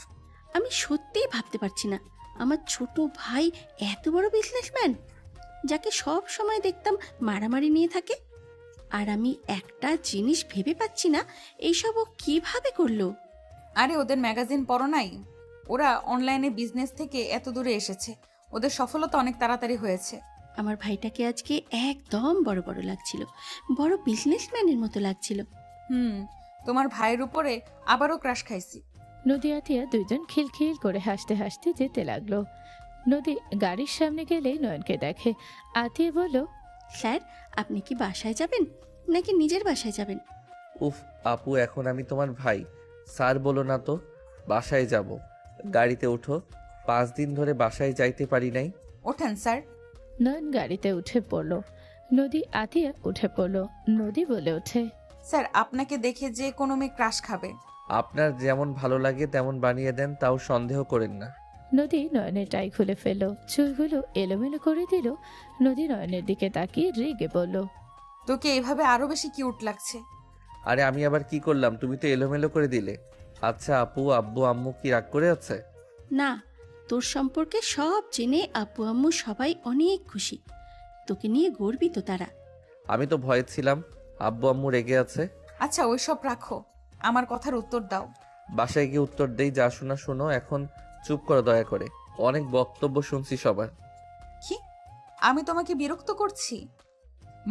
আমি সত্যিই ভাবতে পারছি না আমার ছোট ভাই এত বড় বিজনেসম্যান, যাকে সব সময় দেখতাম মারামারি নিয়ে থাকে। আর আমি একটা জিনিস ভেবে পাচ্ছি না, এইসব ও কিভাবে করলো। আরে ওদের ম্যাগাজিন পড়ো নাই? ওরা অনলাইনে বিজনেস থেকে এত দূরে এসেছে। ওদের সফলতা অনেক তাড়াতাড়ি হয়েছে। আমার ভাইটাকে আজকে একদম বড় বড় লাগছিল, বড় বিজনেসম্যানের মতো লাগছিল। তোমার ভাইয়ের উপরে আবারও ক্রাশ খাইছি। নদী আতিয়া দুইজন খিলখিল করে হাসতে হাসতে যেতে লাগলো। নদী গাড়ির সামনে গেলে নয়নকে দেখে। আতিয়া বলল, স্যার আপনি কি বাসায় যাবেন নাকি নিজের বাসায় যাবেন? উফ আপু, এখন আমি তোমার ভাই, স্যার বলো না তো। বাসায় যাব, গাড়িতে ওঠো। 5 দিন ধরে বাসায় যাইতে পারি নাই। ওঠেন স্যার। নয়ন গাড়িতে উঠে পড়লো। নদী আতিয়া উঠে পড়লো। নদী বলে ওঠে, স্যার আপনাকে দেখে যে কোনো মেয়ে ক্রাশ খাবে। আপনার যেমন ভালো লাগে তেমন বানিয়ে দেন, তাও সন্দেহ করেন না। নদী নয়নের টাই খুলে ফেললো, চুলগুলো এলোমেলো করে দিল। নদী নয়নের দিকে তাকিয়ে রেগে বলল, তোকে এভাবে আরো বেশি কিউট লাগছে। আরে আমি আবার কি করলাম? তুমি তো এলোমেলো করে দিলে। আচ্ছা আপু, আব্বু আম্মু কি রাগ করে আছে? না, তোর সম্পর্কে সব জেনে আব্বু আম্মু সবাই অনেক খুশি, তোকে নিয়ে গর্বিত তারা। আমি তো ভয়ে ছিলাম আব্বু আম্মু রেগে আছে। আচ্ছা ওইসব রাখো, আমার কথার উত্তর দাও। বাসায় গিয়ে উত্তর দেই, যা শোনা শোনো, এখন চুপ করো দয়া করে। অনেক বক্তব্য শুনছি সবার। কি? আমি তোমাকে বিরক্ত করছি?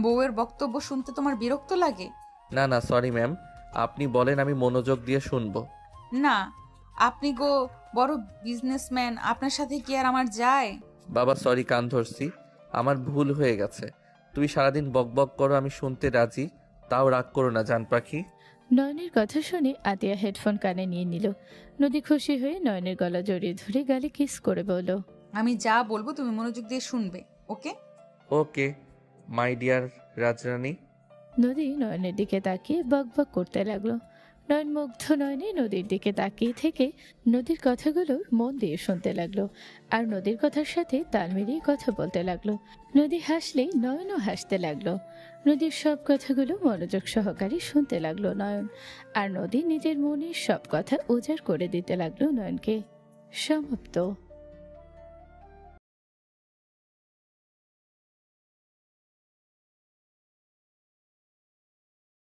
বউয়ের বক্তব্য শুনতে তোমার বিরক্ত লাগে? না না, সরি ম্যাম, আপনি বলেন, আমি মনোযোগ দিয়ে শুনবো। না, আপনি গো বড় বিজনেসম্যান, আপনার সাথে কি আর আমার যায়? বাবা সরি, কান ধরছি, আমার ভুল হয়ে গেছে। তুই সারাদিন বক বক করো, আমি শুনতে রাজি, তাও রাগ করো না জান পাখি। নয়নের কথা শুনে আতিয়া হেডফোন কানে নিয়ে নিল। নদী খুশি হয়ে নয়নের গলা জড়িয়ে ধরে গালে কিস করে বলল, আমি যা বলবো তুমি মনোযোগ দিয়ে শুনবে, ওকে? ওকে মাই ডিয়ার রাজরানী। নদী নয়নের দিকে তাকিয়ে বক বক করতে লাগলো। নয়ন মুগ্ধ নয়নে নদীর দিকে তাকিয়ে থেকে নদীর কথাগুলো মন দিয়ে শুনতে লাগলো, আর নদীর কথার সাথে তাল মিলিয়ে কথা বলতে লাগলো। নদী হাসলেই নয়নও হাসতে লাগলো। নদীর সব কথাগুলো মনোযোগ সহকারে শুনতে লাগলো নয়ন, আর নদী নিজের মনের সব কথা উজাড় করে দিতে লাগলো নয়নকে। সমাপ্ত।